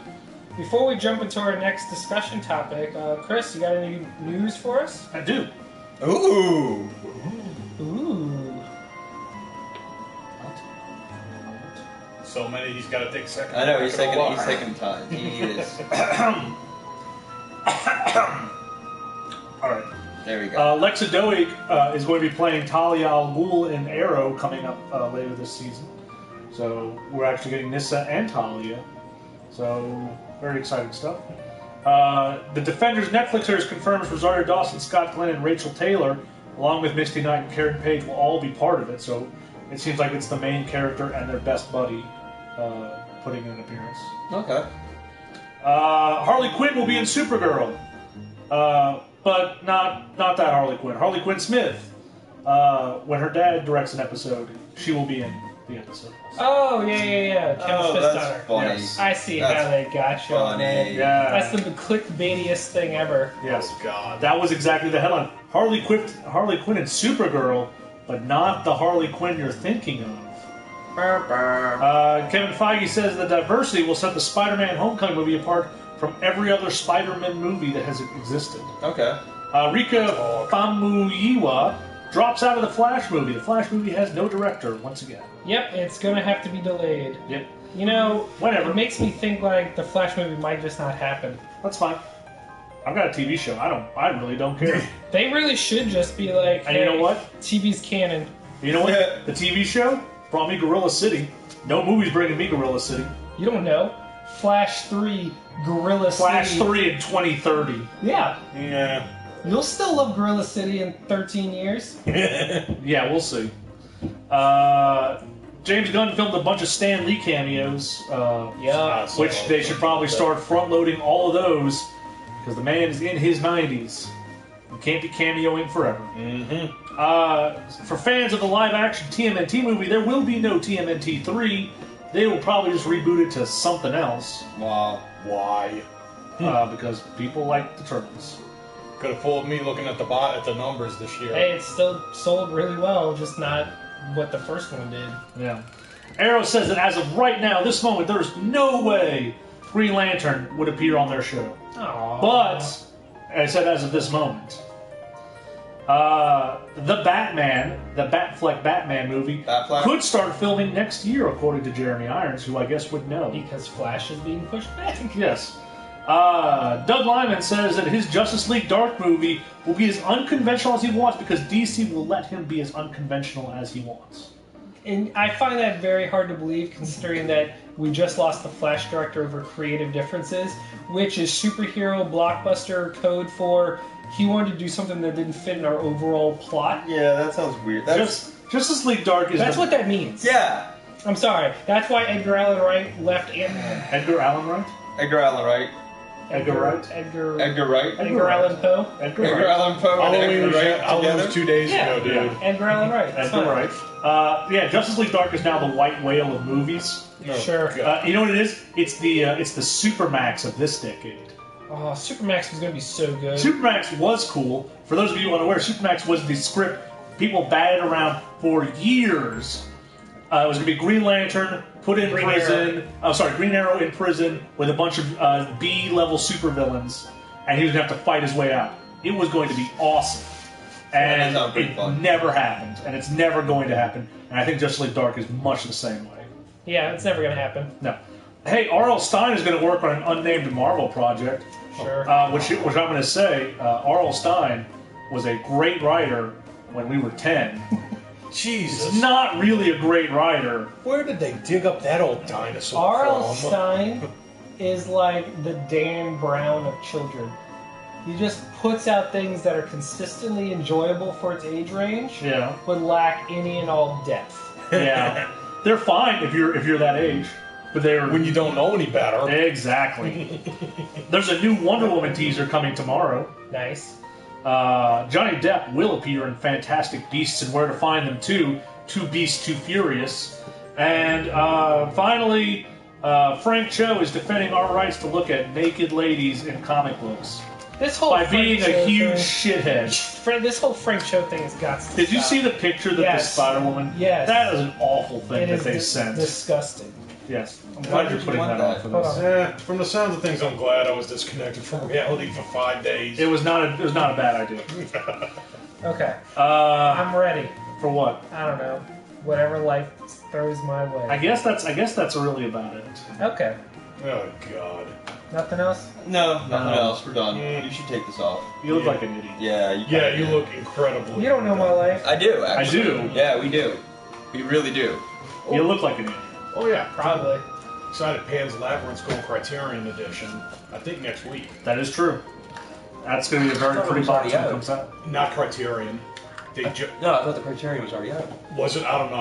[SPEAKER 3] before we jump into our next discussion topic, Chris, you got any news for us?
[SPEAKER 1] I do.
[SPEAKER 2] Ooh.
[SPEAKER 4] So many, he's got to take a second.
[SPEAKER 2] I know, he's taking time. He is.
[SPEAKER 1] All right.
[SPEAKER 2] There we go.
[SPEAKER 1] Lexa Doig is going to be playing Talia al Ghul in Arrow coming up later this season. So we're actually getting Nissa and Talia. So very exciting stuff. The Defenders Netflix series confirms Rosario Dawson, Scott Glenn, and Rachel Taylor, along with Misty Knight and Karen Page, will all be part of it. So it seems like it's the main character and their best buddy putting in an appearance.
[SPEAKER 2] Okay.
[SPEAKER 1] Harley Quinn will be in Supergirl. But not that Harley Quinn. Harley Quinn Smith. When her dad directs an episode, she will be in the episode.
[SPEAKER 3] Oh, yeah.
[SPEAKER 2] That's funny.
[SPEAKER 1] Yes.
[SPEAKER 3] I see how they got you on it.
[SPEAKER 1] Yeah.
[SPEAKER 3] That's the clickbaitiest thing ever.
[SPEAKER 1] Yes.
[SPEAKER 4] Oh, God.
[SPEAKER 1] That was exactly the headline. Harley Quinn in Supergirl, but not the Harley Quinn you're thinking of. Kevin Feige says the diversity will set the Spider-Man Homecoming movie apart from every other Spider-Man movie that has existed.
[SPEAKER 2] Okay.
[SPEAKER 1] Rika Famuyiwa drops out of the Flash movie. The Flash movie has no director, once again.
[SPEAKER 3] Yep, it's gonna have to be delayed.
[SPEAKER 1] Yep.
[SPEAKER 3] You know,
[SPEAKER 1] Whatever.
[SPEAKER 3] It makes me think like the Flash movie might just not happen.
[SPEAKER 1] That's fine. I've got a TV show. I really don't care.
[SPEAKER 3] They really should just be like,
[SPEAKER 1] And
[SPEAKER 3] hey,
[SPEAKER 1] you know what?
[SPEAKER 3] TV's canon.
[SPEAKER 1] You know what? The TV show brought me Gorilla City. No movie's bringing me Gorilla City.
[SPEAKER 3] You don't know. Flash 3, Gorilla
[SPEAKER 1] Flash
[SPEAKER 3] City.
[SPEAKER 1] 3 in 2030.
[SPEAKER 3] Yeah.
[SPEAKER 1] Yeah.
[SPEAKER 3] You'll still love Gorilla City in 13 years.
[SPEAKER 1] Yeah, we'll see. James Gunn filmed a bunch of Stan Lee cameos,
[SPEAKER 3] Yeah.
[SPEAKER 1] which they should probably start front-loading all of those, because the man is in his 90s. He can't be cameoing forever. For fans of the live-action TMNT movie, there will be no TMNT 3. They will probably just reboot it to something else.
[SPEAKER 2] Wow.
[SPEAKER 4] Why?
[SPEAKER 1] Because people like the Turtles.
[SPEAKER 4] Could have fooled me looking at the numbers this year.
[SPEAKER 3] Hey, it's still sold really well, just not what the first one did.
[SPEAKER 1] Yeah. Arrow says that as of right now, this moment, there's no way Green Lantern would appear on their show.
[SPEAKER 3] Aww.
[SPEAKER 1] But, I said as of this moment, the Batfleck Batman movie,
[SPEAKER 2] Batfleck?
[SPEAKER 1] could start filming next year, according to Jeremy Irons, who I guess would know.
[SPEAKER 3] Because Flash is being pushed back.
[SPEAKER 1] Yes. Doug Lyman says that his Justice League Dark movie will be as unconventional as he wants because DC will let him be as unconventional as he wants.
[SPEAKER 3] And I find that very hard to believe, considering that we just lost the Flash director over creative differences, which is superhero blockbuster code for he wanted to do something that didn't fit in our overall plot.
[SPEAKER 2] Yeah, that sounds weird.
[SPEAKER 1] Justice League Dark is...
[SPEAKER 3] That's what that means.
[SPEAKER 2] Yeah.
[SPEAKER 3] I'm sorry. That's why Edgar Allan Wright left Ant-Man.
[SPEAKER 1] Edgar Allan Wright?
[SPEAKER 2] Edgar Allan Wright.
[SPEAKER 1] Edgar Wright?
[SPEAKER 3] Edgar
[SPEAKER 2] Wright.
[SPEAKER 3] Edgar Allan Poe.
[SPEAKER 1] Edgar
[SPEAKER 2] Edgar
[SPEAKER 1] Wright.
[SPEAKER 2] Allan Poe and Edgar Wright
[SPEAKER 4] Halloween was
[SPEAKER 2] together.
[SPEAKER 4] 2 days
[SPEAKER 3] Yeah.
[SPEAKER 4] ago, dude.
[SPEAKER 1] Yeah.
[SPEAKER 3] Edgar Allan Wright. It's
[SPEAKER 1] Edgar
[SPEAKER 3] fine.
[SPEAKER 1] Wright. Yeah, Justice League Dark is now the white whale of movies.
[SPEAKER 4] Oh,
[SPEAKER 3] Sure.
[SPEAKER 4] God.
[SPEAKER 1] You know what it is? It's the Supermax of this decade.
[SPEAKER 3] Oh, Supermax was going to be so good.
[SPEAKER 1] Supermax was cool. For those of you unaware, Supermax was the script people batted around for years. It was going to be Green Lantern put in
[SPEAKER 3] Green
[SPEAKER 1] prison. Green Arrow in prison with a bunch of B-level supervillains, and he was going to have to fight his way out. It was going to be awesome. And
[SPEAKER 2] that sounds pretty
[SPEAKER 1] it
[SPEAKER 2] fun.
[SPEAKER 1] never happened, and it's never going to happen. And I think Justice League Dark is much the same way.
[SPEAKER 3] Yeah, it's never going to happen.
[SPEAKER 1] No. Hey, R.L. Stine is going to work on an unnamed Marvel project.
[SPEAKER 3] Sure.
[SPEAKER 1] Which I'm going to say, R.L. Stine was a great writer when we were 10.
[SPEAKER 4] Jesus.
[SPEAKER 1] He's not really a great writer.
[SPEAKER 4] Where did they dig up that old dinosaur
[SPEAKER 3] R.L.
[SPEAKER 4] from?
[SPEAKER 3] Stine is like the Dan Brown of children. He just puts out things that are consistently enjoyable for its age range,
[SPEAKER 1] Yeah.
[SPEAKER 3] but lack any and all depth.
[SPEAKER 1] Yeah. They're fine if you're that age. But they're...
[SPEAKER 4] When you don't know any better.
[SPEAKER 1] Exactly. There's a new Wonder Woman teaser coming tomorrow.
[SPEAKER 3] Nice.
[SPEAKER 1] Johnny Depp will appear in Fantastic Beasts and Where to Find Them 2, Two Beasts, Too Furious. And finally, Frank Cho is defending our rights to look at naked ladies in comic books
[SPEAKER 3] This whole
[SPEAKER 1] by
[SPEAKER 3] Frank
[SPEAKER 1] being
[SPEAKER 3] Cho
[SPEAKER 1] a huge
[SPEAKER 3] thing,
[SPEAKER 1] shithead.
[SPEAKER 3] This whole Frank Cho thing has got to
[SPEAKER 1] Did you
[SPEAKER 3] stop.
[SPEAKER 1] see the picture that
[SPEAKER 3] Yes.
[SPEAKER 1] the Spider-Woman?
[SPEAKER 3] Yes.
[SPEAKER 1] That is an awful thing
[SPEAKER 3] It
[SPEAKER 1] that
[SPEAKER 3] is
[SPEAKER 1] they sent.
[SPEAKER 3] disgusting.
[SPEAKER 1] Yes. I'm
[SPEAKER 2] Why
[SPEAKER 1] glad
[SPEAKER 2] did
[SPEAKER 1] you're
[SPEAKER 2] you
[SPEAKER 1] putting
[SPEAKER 2] want
[SPEAKER 1] that on
[SPEAKER 2] that?
[SPEAKER 1] for
[SPEAKER 3] Hold
[SPEAKER 1] this.
[SPEAKER 3] on.
[SPEAKER 4] From the sounds of things, I'm glad I was disconnected from reality for 5 days.
[SPEAKER 1] It was not a bad idea.
[SPEAKER 3] Okay.
[SPEAKER 1] Uh,
[SPEAKER 3] I'm ready.
[SPEAKER 1] for what?
[SPEAKER 3] I don't know. Whatever life throws my way.
[SPEAKER 1] I guess that's really about it.
[SPEAKER 3] Okay.
[SPEAKER 4] Oh, God.
[SPEAKER 3] Nothing else?
[SPEAKER 2] No, nothing
[SPEAKER 1] No.
[SPEAKER 2] else. We're done.
[SPEAKER 4] Mm.
[SPEAKER 2] You should take this off.
[SPEAKER 1] You look
[SPEAKER 4] Yeah.
[SPEAKER 1] like an idiot.
[SPEAKER 2] Yeah, you
[SPEAKER 4] Yeah,
[SPEAKER 2] kinda
[SPEAKER 4] you
[SPEAKER 2] do.
[SPEAKER 4] look incredible.
[SPEAKER 3] You don't know my life.
[SPEAKER 2] I do, actually.
[SPEAKER 1] do.
[SPEAKER 2] Yeah, we do. We really do.
[SPEAKER 1] You look like an idiot.
[SPEAKER 4] Oh, yeah.
[SPEAKER 3] Probably.
[SPEAKER 4] Excited Pan's Labyrinth's going Criterion Edition, I think next week.
[SPEAKER 1] That is true. That's going to be a very
[SPEAKER 2] thought it
[SPEAKER 1] pretty
[SPEAKER 2] was
[SPEAKER 1] box when it
[SPEAKER 2] already
[SPEAKER 1] comes out.
[SPEAKER 4] Not Criterion. They
[SPEAKER 2] No, I thought the Criterion was already out.
[SPEAKER 4] was it? I don't know.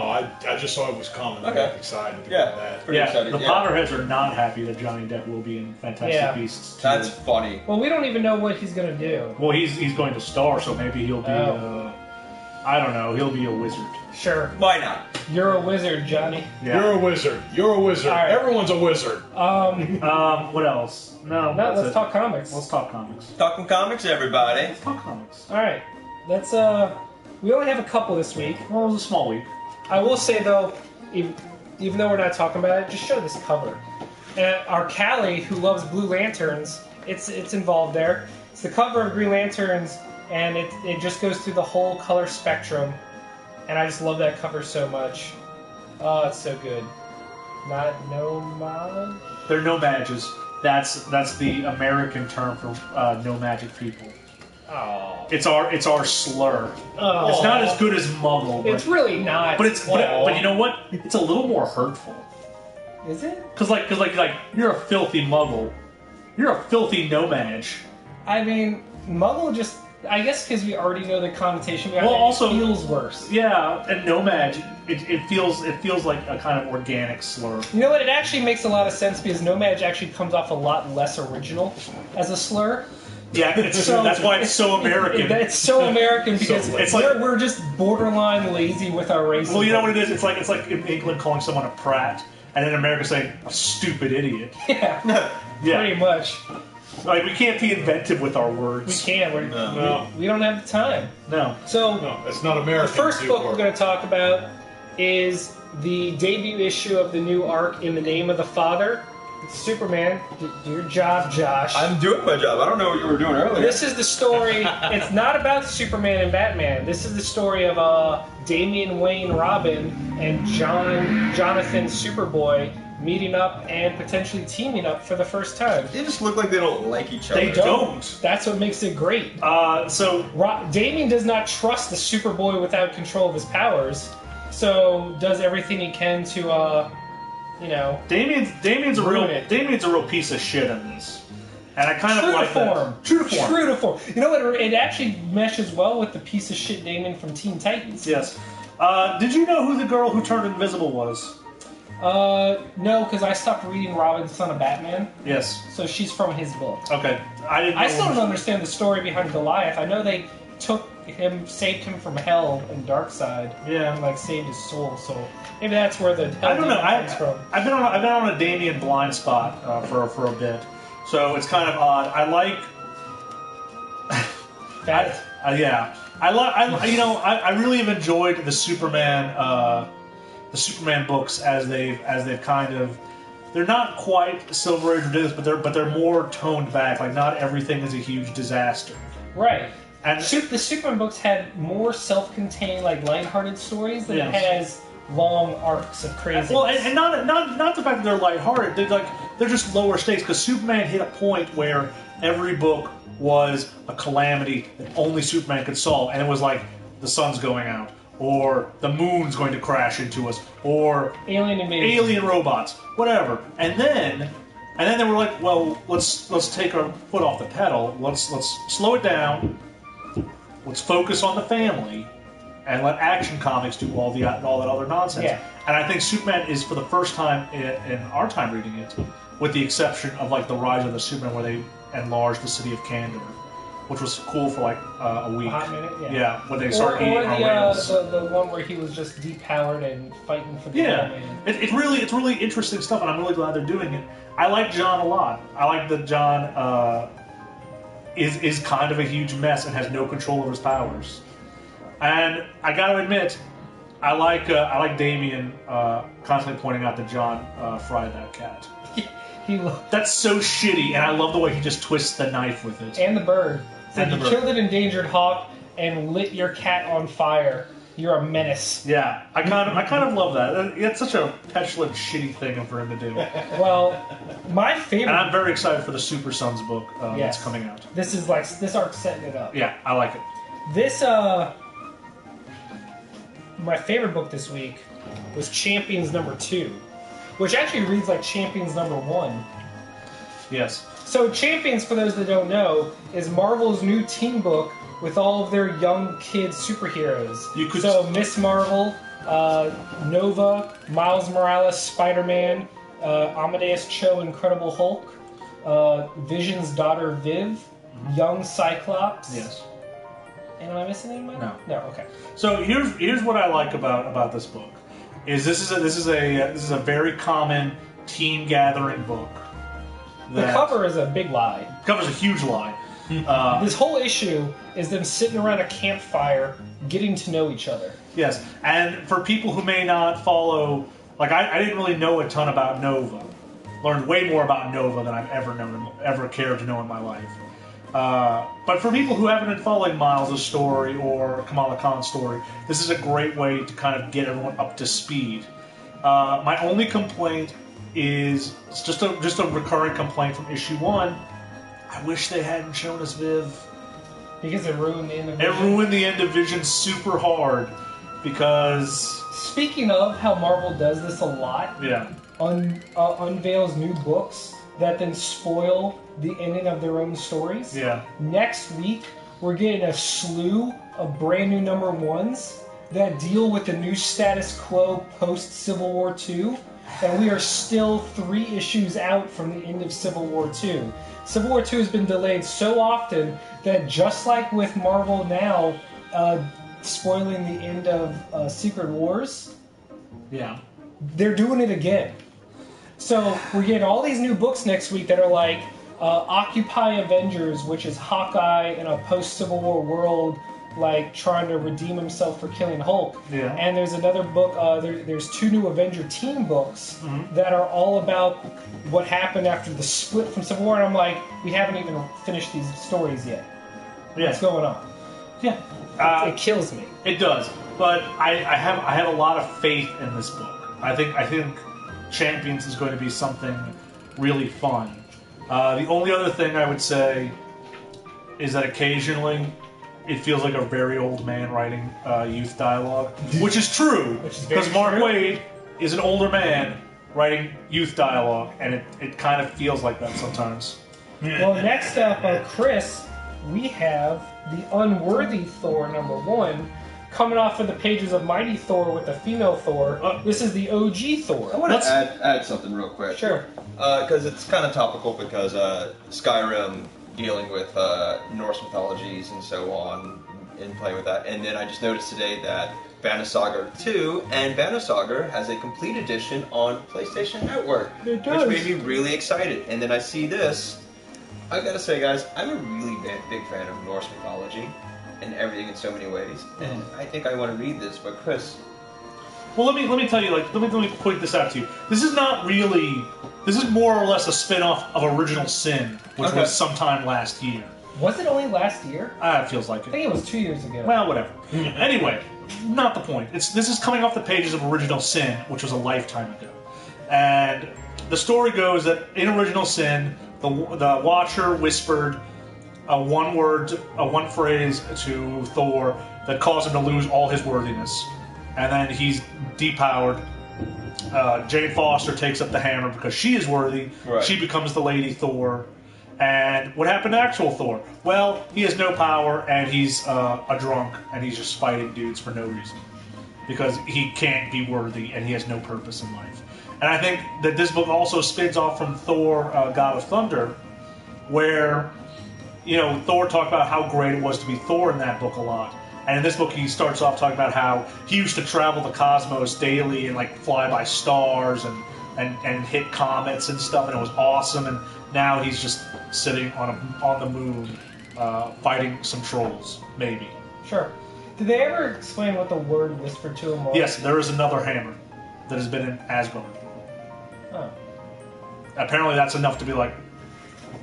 [SPEAKER 4] I just saw it was coming.
[SPEAKER 2] Okay.
[SPEAKER 4] I'm excited to
[SPEAKER 2] Yeah.
[SPEAKER 4] get that.
[SPEAKER 2] Pretty
[SPEAKER 1] Yeah,
[SPEAKER 2] excited.
[SPEAKER 1] the
[SPEAKER 2] yeah.
[SPEAKER 1] Potterheads are not happy that Johnny Depp will be in Fantastic
[SPEAKER 3] Yeah.
[SPEAKER 1] Beasts 2.
[SPEAKER 2] That's funny.
[SPEAKER 3] Well, we don't even know what he's gonna do.
[SPEAKER 1] Well, he's going to star, so maybe he'll be.
[SPEAKER 3] Oh.
[SPEAKER 1] I don't know. He'll be a wizard.
[SPEAKER 3] Sure.
[SPEAKER 2] Why not?
[SPEAKER 3] You're a wizard, Johnny.
[SPEAKER 1] Yeah.
[SPEAKER 4] You're a wizard. You're a wizard.
[SPEAKER 3] All right.
[SPEAKER 4] Everyone's a wizard.
[SPEAKER 1] What else? No.
[SPEAKER 3] No,
[SPEAKER 1] that's
[SPEAKER 3] let's
[SPEAKER 1] it.
[SPEAKER 3] talk comics.
[SPEAKER 1] Let's talk comics.
[SPEAKER 2] Talking comics, everybody.
[SPEAKER 1] Let's talk comics.
[SPEAKER 3] All right. Let's. We only have a couple this week.
[SPEAKER 1] Well, it was a small week.
[SPEAKER 3] I will say though, even though we're not talking about it, just show this cover. Our Callie, who loves Blue Lanterns, it's involved there. It's the cover of Green Lanterns, and it just goes through the whole color spectrum, and I just love that cover so much. Oh, it's so good. Not nomad?
[SPEAKER 1] They're no-mages. That's the American term for no-magic people.
[SPEAKER 3] Oh.
[SPEAKER 1] It's our slur.
[SPEAKER 3] Oh.
[SPEAKER 1] It's not as good as muggle.
[SPEAKER 3] It's really not.
[SPEAKER 1] But you know what? It's a little more hurtful.
[SPEAKER 3] Is it?
[SPEAKER 1] Cause like you're a filthy muggle. You're a filthy no-mage.
[SPEAKER 3] I mean, muggle just... I guess because we already know the connotation behind it,
[SPEAKER 1] also,
[SPEAKER 3] it feels worse.
[SPEAKER 1] Yeah, and no-mage, it feels like a kind of organic slur.
[SPEAKER 3] You know what? It actually makes a lot of sense because no-mage actually comes off a lot less original as a slur.
[SPEAKER 1] Yeah, that's why it's so American.
[SPEAKER 3] It's so American because we're just borderline lazy with our racism.
[SPEAKER 1] Well, you know what it is? It's like in England calling someone a prat, and in America saying a stupid idiot.
[SPEAKER 3] Yeah, pretty much.
[SPEAKER 1] Like, we can't be inventive with our words.
[SPEAKER 3] We can't. We don't have the time.
[SPEAKER 1] No.
[SPEAKER 3] So,
[SPEAKER 4] no, it's not American.
[SPEAKER 3] The first book we're going to talk about is the debut issue of the new arc, In the Name of the Father. It's Superman. Do your job, Josh.
[SPEAKER 2] I'm doing my job. I don't know what you were doing earlier.
[SPEAKER 3] This is the story. It's not about Superman and Batman. This is the story of Damian Wayne Robin and Jonathan Superboy meeting up and potentially teaming up for the first time.
[SPEAKER 2] They just look like they don't like each other.
[SPEAKER 1] They don't.
[SPEAKER 3] That's what makes it great. Damian does not trust the Superboy without control of his powers, so does everything he can to,
[SPEAKER 1] Damian's a real piece of shit in this, and I kind of like that.
[SPEAKER 3] True to form. You know what? It actually meshes well with the piece of shit Damian from Teen Titans.
[SPEAKER 1] Yes. Did you know who the girl who turned invisible was?
[SPEAKER 3] No, because I stopped reading Robin, Son of Batman.
[SPEAKER 1] Yes.
[SPEAKER 3] So she's from his book.
[SPEAKER 1] Okay.
[SPEAKER 3] I still don't understand the story behind Goliath. I know they took him, saved him from hell and Darkseid.
[SPEAKER 1] Yeah.
[SPEAKER 3] And saved his soul. So maybe that's where the hell
[SPEAKER 1] I don't know.
[SPEAKER 3] comes from.
[SPEAKER 1] I've been on a Damian blind spot for a bit, so it's kind of odd. I like.
[SPEAKER 3] That.
[SPEAKER 1] Yeah. I really have enjoyed the Superman books as they've kind of, they're not quite Silver Age ridiculous, but they're more toned back. Like, not everything is a huge disaster.
[SPEAKER 3] Right.
[SPEAKER 1] And
[SPEAKER 3] the Superman books had more self-contained, lighthearted stories than it has long arcs of craziness.
[SPEAKER 1] Well, and not the fact that they're lighthearted. They're just lower stakes, because Superman hit a point where every book was a calamity that only Superman could solve, and it was like the sun's going out, or the moon's going to crash into us, or alien robots, whatever. And then they were like, well, let's take our foot off the pedal. Let's slow it down. Let's focus on the family, and let Action Comics do all that other nonsense.
[SPEAKER 3] Yeah.
[SPEAKER 1] And I think Superman is, for the first time in our time reading it, with the exception of the Rise of the Superman, where they enlarged the city of Kandor, which was cool for a week.
[SPEAKER 3] A hot minute, yeah.
[SPEAKER 1] Yeah, when they started eating our whales.
[SPEAKER 3] the one where he was just depowered and fighting for the man.
[SPEAKER 1] It's really interesting stuff, and I'm really glad they're doing it. I like John a lot. I like that John is kind of a huge mess and has no control of his powers. And I got to admit, I like Damian constantly pointing out that John fried that cat. That's so shitty, and I love the way he just twists the knife with it.
[SPEAKER 3] And the bird. So you killed an endangered hawk and lit your cat on fire. You're a menace.
[SPEAKER 1] Yeah, I kind of love that. It's such a petulant, shitty thing for him to do.
[SPEAKER 3] Well, my favorite.
[SPEAKER 1] And I'm very excited for the Super Sons book that's coming out.
[SPEAKER 3] This is this arc's setting it up.
[SPEAKER 1] Yeah, I like it.
[SPEAKER 3] This my favorite book this week was Champions #2, which actually reads like Champions #1.
[SPEAKER 1] Yes.
[SPEAKER 3] So Champions, for those that don't know, is Marvel's new team book with all of their young kid superheroes. So Miss Marvel, Nova, Miles Morales, Spider-Man, Amadeus Cho, Incredible Hulk, Vision's daughter Viv, Young Cyclops.
[SPEAKER 1] Yes.
[SPEAKER 3] And am I missing anyone? No. Okay.
[SPEAKER 1] So here's what I like about this book. This is a very common team gathering book.
[SPEAKER 3] The cover is a big lie.
[SPEAKER 1] The cover's a huge lie.
[SPEAKER 3] This whole issue is them sitting around a campfire getting to know each other.
[SPEAKER 1] Yes, and for people who may not follow, I didn't really know a ton about Nova. Learned way more about Nova than I've ever cared to know in my life. But for people who haven't been following Miles' story or Kamala Khan's story, this is a great way to kind of get everyone up to speed. My only complaint is it's just a recurring complaint from issue 1. I wish they hadn't shown us Viv.
[SPEAKER 3] Because it ruined the end of Vision.
[SPEAKER 1] It ruined the end of Vision super hard because.
[SPEAKER 3] Speaking of how Marvel does this a lot, unveils new books that then spoil the ending of their own stories.
[SPEAKER 1] Yeah.
[SPEAKER 3] Next week, we're getting a slew of brand new number 1s that deal with the new status quo post-Civil War II, and we are still 3 issues out from the end of Civil War II. Civil War II has been delayed so often that just like with Marvel now spoiling the end of Secret Wars, they're doing it again. So we're getting all these new books next week that are like Occupy Avengers, which is Hawkeye in a post-Civil War world, like trying to redeem himself for killing Hulk.
[SPEAKER 1] Yeah.
[SPEAKER 3] And there's another book, there's 2 new Avenger team books that are all about what happened after the split from Civil War. And I'm like, we haven't even finished these stories yet.
[SPEAKER 1] Yeah.
[SPEAKER 3] What's going on?
[SPEAKER 1] Yeah.
[SPEAKER 3] It kills me.
[SPEAKER 1] It does. But I have a lot of faith in this book. I think Champions is going to be something really fun. The only other thing I would say is that occasionally it feels like a very old man writing youth dialogue, which is true, because Mark Waid is an older man writing youth dialogue, and it kind of feels like that sometimes.
[SPEAKER 3] Well, next up, Chris, we have the Unworthy Thor #1 coming off of the pages of Mighty Thor with the female Thor. This is the OG Thor.
[SPEAKER 2] I want to add something real quick.
[SPEAKER 3] Sure.
[SPEAKER 2] Because it's kind of topical because Skyrim dealing with Norse mythologies and so on, and playing with that. And then I just noticed today that Bannersaga 2 and Bannersaga has a complete edition on PlayStation Network.
[SPEAKER 3] It does.
[SPEAKER 2] Which made me really excited. And then I see this. I gotta say, guys, I'm a really big fan of Norse mythology and everything in so many ways. And I think I want to read this, but Chris...
[SPEAKER 1] Well, let me tell you, let me point this out to you. This is not really... This is more or less a spin-off of Original Sin, which was sometime last year.
[SPEAKER 3] Was it only last year?
[SPEAKER 1] It feels like it.
[SPEAKER 3] I think it was 2 years ago.
[SPEAKER 1] Well, whatever. Anyway, not the point. This is coming off the pages of Original Sin, which was a lifetime ago. And the story goes that in Original Sin, the Watcher whispered one phrase to Thor that caused him to lose all his worthiness. And then he's depowered. Jane Foster takes up the hammer because she is worthy. Right. She becomes the Lady Thor. And what happened to actual Thor? Well, he has no power, and he's a drunk, and he's just fighting dudes for no reason. Because he can't be worthy, and he has no purpose in life. And I think that this book also spins off from Thor, God of Thunder, where, Thor talked about how great it was to be Thor in that book a lot. And in this book, he starts off talking about how he used to travel the cosmos daily and fly by stars and hit comets and stuff, and it was awesome. And now he's just sitting on the moon, fighting some trolls, maybe.
[SPEAKER 3] Sure. Did they ever explain what the word whispered to him was?
[SPEAKER 1] Yes, there is another hammer that has been in Asgard.
[SPEAKER 3] Oh.
[SPEAKER 1] Apparently, that's enough to be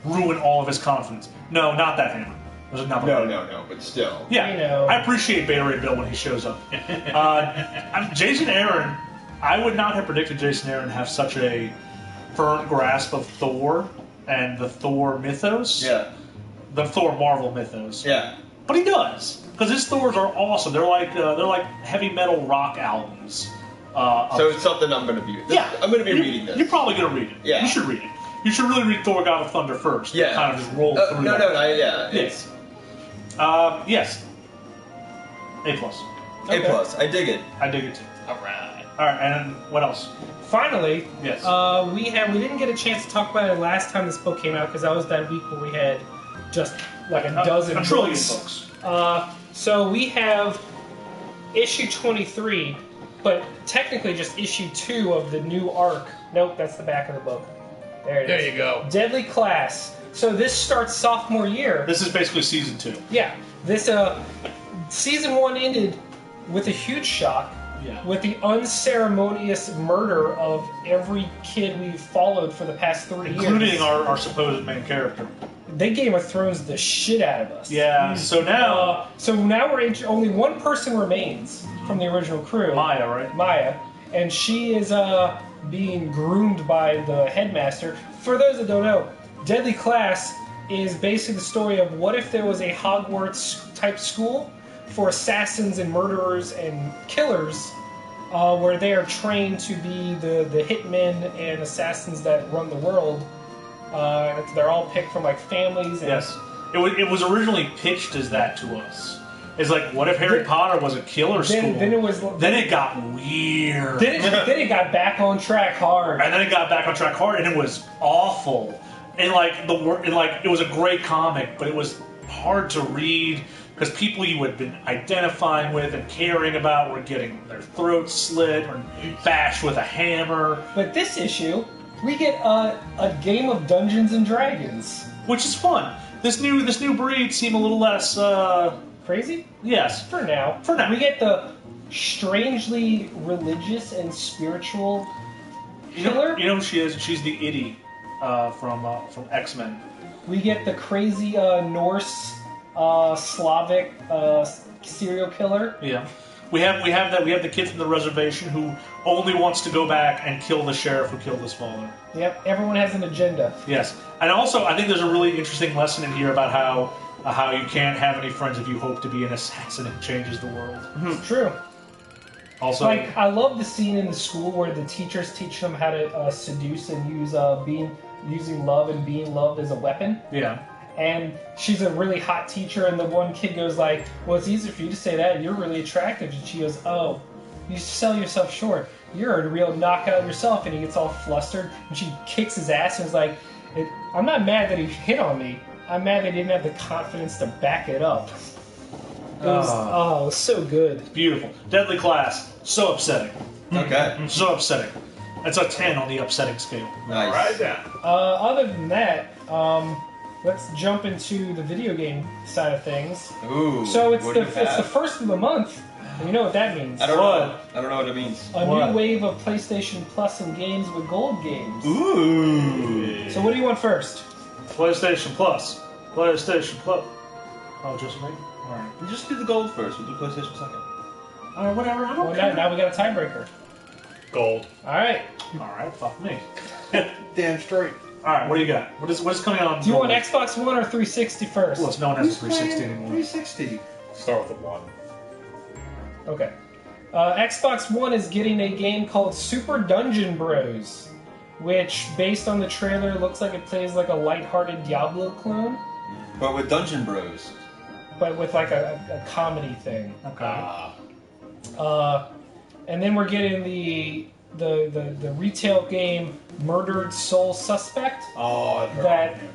[SPEAKER 1] ruin all of his confidence. No, not that hammer. There's another.
[SPEAKER 2] No, but still.
[SPEAKER 1] Yeah, I appreciate Bay Ray Bill when he shows up. Jason Aaron, I would not have predicted Jason Aaron to have such a firm grasp of Thor and the Thor mythos.
[SPEAKER 2] Yeah.
[SPEAKER 1] The Thor Marvel mythos.
[SPEAKER 2] Yeah.
[SPEAKER 1] But he does, because his Thors are awesome. They're like heavy metal rock albums.
[SPEAKER 2] So it's something I'm going to be. I'm going to be reading this.
[SPEAKER 1] You're probably going to read it.
[SPEAKER 2] Yeah.
[SPEAKER 1] You should read it. You should really read Thor: God of Thunder first.
[SPEAKER 2] Yeah.
[SPEAKER 1] Kind of just roll through.
[SPEAKER 2] It's.
[SPEAKER 1] Yes. A+.
[SPEAKER 2] Okay. A+. I dig it.
[SPEAKER 1] I dig it too.
[SPEAKER 3] All right.
[SPEAKER 1] And what else?
[SPEAKER 3] Finally,
[SPEAKER 1] yes.
[SPEAKER 3] We didn't get a chance to talk about it last time this book came out because that was that week where we had just a dozen
[SPEAKER 1] books.
[SPEAKER 3] So we have issue 23, but technically just issue 2 of the new arc. Nope, that's the back of the book. There it is.
[SPEAKER 4] There you go.
[SPEAKER 3] Deadly Class. So this starts sophomore year.
[SPEAKER 1] This is basically season 2.
[SPEAKER 3] Yeah. This season 1 ended with a huge shock.
[SPEAKER 1] Yeah.
[SPEAKER 3] With the unceremonious murder of every kid we've followed for the past 3 years.
[SPEAKER 1] Including our supposed main character.
[SPEAKER 3] They Game of Thrones the shit out of us.
[SPEAKER 1] Yeah, so now
[SPEAKER 3] we're only one person remains from the original crew.
[SPEAKER 1] Maya, right?
[SPEAKER 3] Maya. and she is being groomed by the headmaster. For those that don't know, Deadly Class is basically the story of what if there was a Hogwarts-type school for assassins and murderers and killers, where they are trained to be the hitmen and assassins that run the world. They're all picked from like families. And
[SPEAKER 1] yes, it was originally pitched as that to us. It's like, what if Harry Potter was a killer school? Then it got weird.
[SPEAKER 3] Then it got back on track hard.
[SPEAKER 1] And then it got back on track hard, and it was awful. And it was a great comic, but it was hard to read because people you had been identifying with and caring about were getting their throats slit or bashed with a hammer.
[SPEAKER 3] But this issue, we get a game of Dungeons and Dragons,
[SPEAKER 1] which is fun. This new breed seem a little less
[SPEAKER 3] crazy.
[SPEAKER 1] Yes,
[SPEAKER 3] for now. We get the strangely religious and spiritual killer.
[SPEAKER 1] You know who she is? She's the Itty from X-Men.
[SPEAKER 3] We get the crazy Norse Slavic serial killer.
[SPEAKER 1] Yeah. We have the kid from the reservation who only wants to go back and kill the sheriff who killed his father.
[SPEAKER 3] Yep, everyone has an agenda.
[SPEAKER 1] Yes, and also I think there's a really interesting lesson in here about how you can't have any friends if you hope to be an assassin. It changes the world.
[SPEAKER 3] True.
[SPEAKER 1] Also,
[SPEAKER 3] like I love the scene in the school where the teachers teach them how to seduce and use using love and being loved as a weapon.
[SPEAKER 1] Yeah.
[SPEAKER 3] And she's a really hot teacher, and the one kid goes like, well, it's easy for you to say that. You're really attractive. And she goes, oh, you sell yourself short. You're a real knockout yourself. And he gets all flustered, and she kicks his ass and is like, I'm not mad that he hit on me. I'm mad that he didn't have the confidence to back it up. It was so good.
[SPEAKER 1] Beautiful. Deadly Class. So upsetting.
[SPEAKER 2] Okay.
[SPEAKER 1] So upsetting. That's a 10 on the upsetting scale.
[SPEAKER 2] Nice.
[SPEAKER 4] Right down.
[SPEAKER 3] Other than that, let's jump into the video game side of things.
[SPEAKER 2] Ooh.
[SPEAKER 3] So it's the first of the month. And you know what that means?
[SPEAKER 2] I don't know. I don't know what it means.
[SPEAKER 3] A new wave of PlayStation Plus and games with gold games.
[SPEAKER 2] Ooh.
[SPEAKER 3] So what do you want first?
[SPEAKER 1] PlayStation Plus. PlayStation Plus. Oh, just me? Alright.
[SPEAKER 2] You just do the gold first. We'll do PlayStation second.
[SPEAKER 1] Alright, whatever. I don't care.
[SPEAKER 3] Now we got a tiebreaker.
[SPEAKER 4] Gold.
[SPEAKER 3] Alright.
[SPEAKER 1] Alright, fuck me.
[SPEAKER 4] Damn straight.
[SPEAKER 1] Alright, what do you got? What is coming on?
[SPEAKER 3] Do you want Xbox One or 360 first?
[SPEAKER 1] Well, it's known as a 360 anymore.
[SPEAKER 2] 360.
[SPEAKER 4] Start with the one.
[SPEAKER 3] Okay. Xbox One is getting a game called Super Dungeon Bros, which, based on the trailer, looks like it plays like a lighthearted Diablo clone.
[SPEAKER 2] But with Dungeon Bros.
[SPEAKER 3] But with like a comedy thing.
[SPEAKER 1] Okay.
[SPEAKER 3] And then we're getting the retail game Murdered Soul Suspect.
[SPEAKER 4] Oh,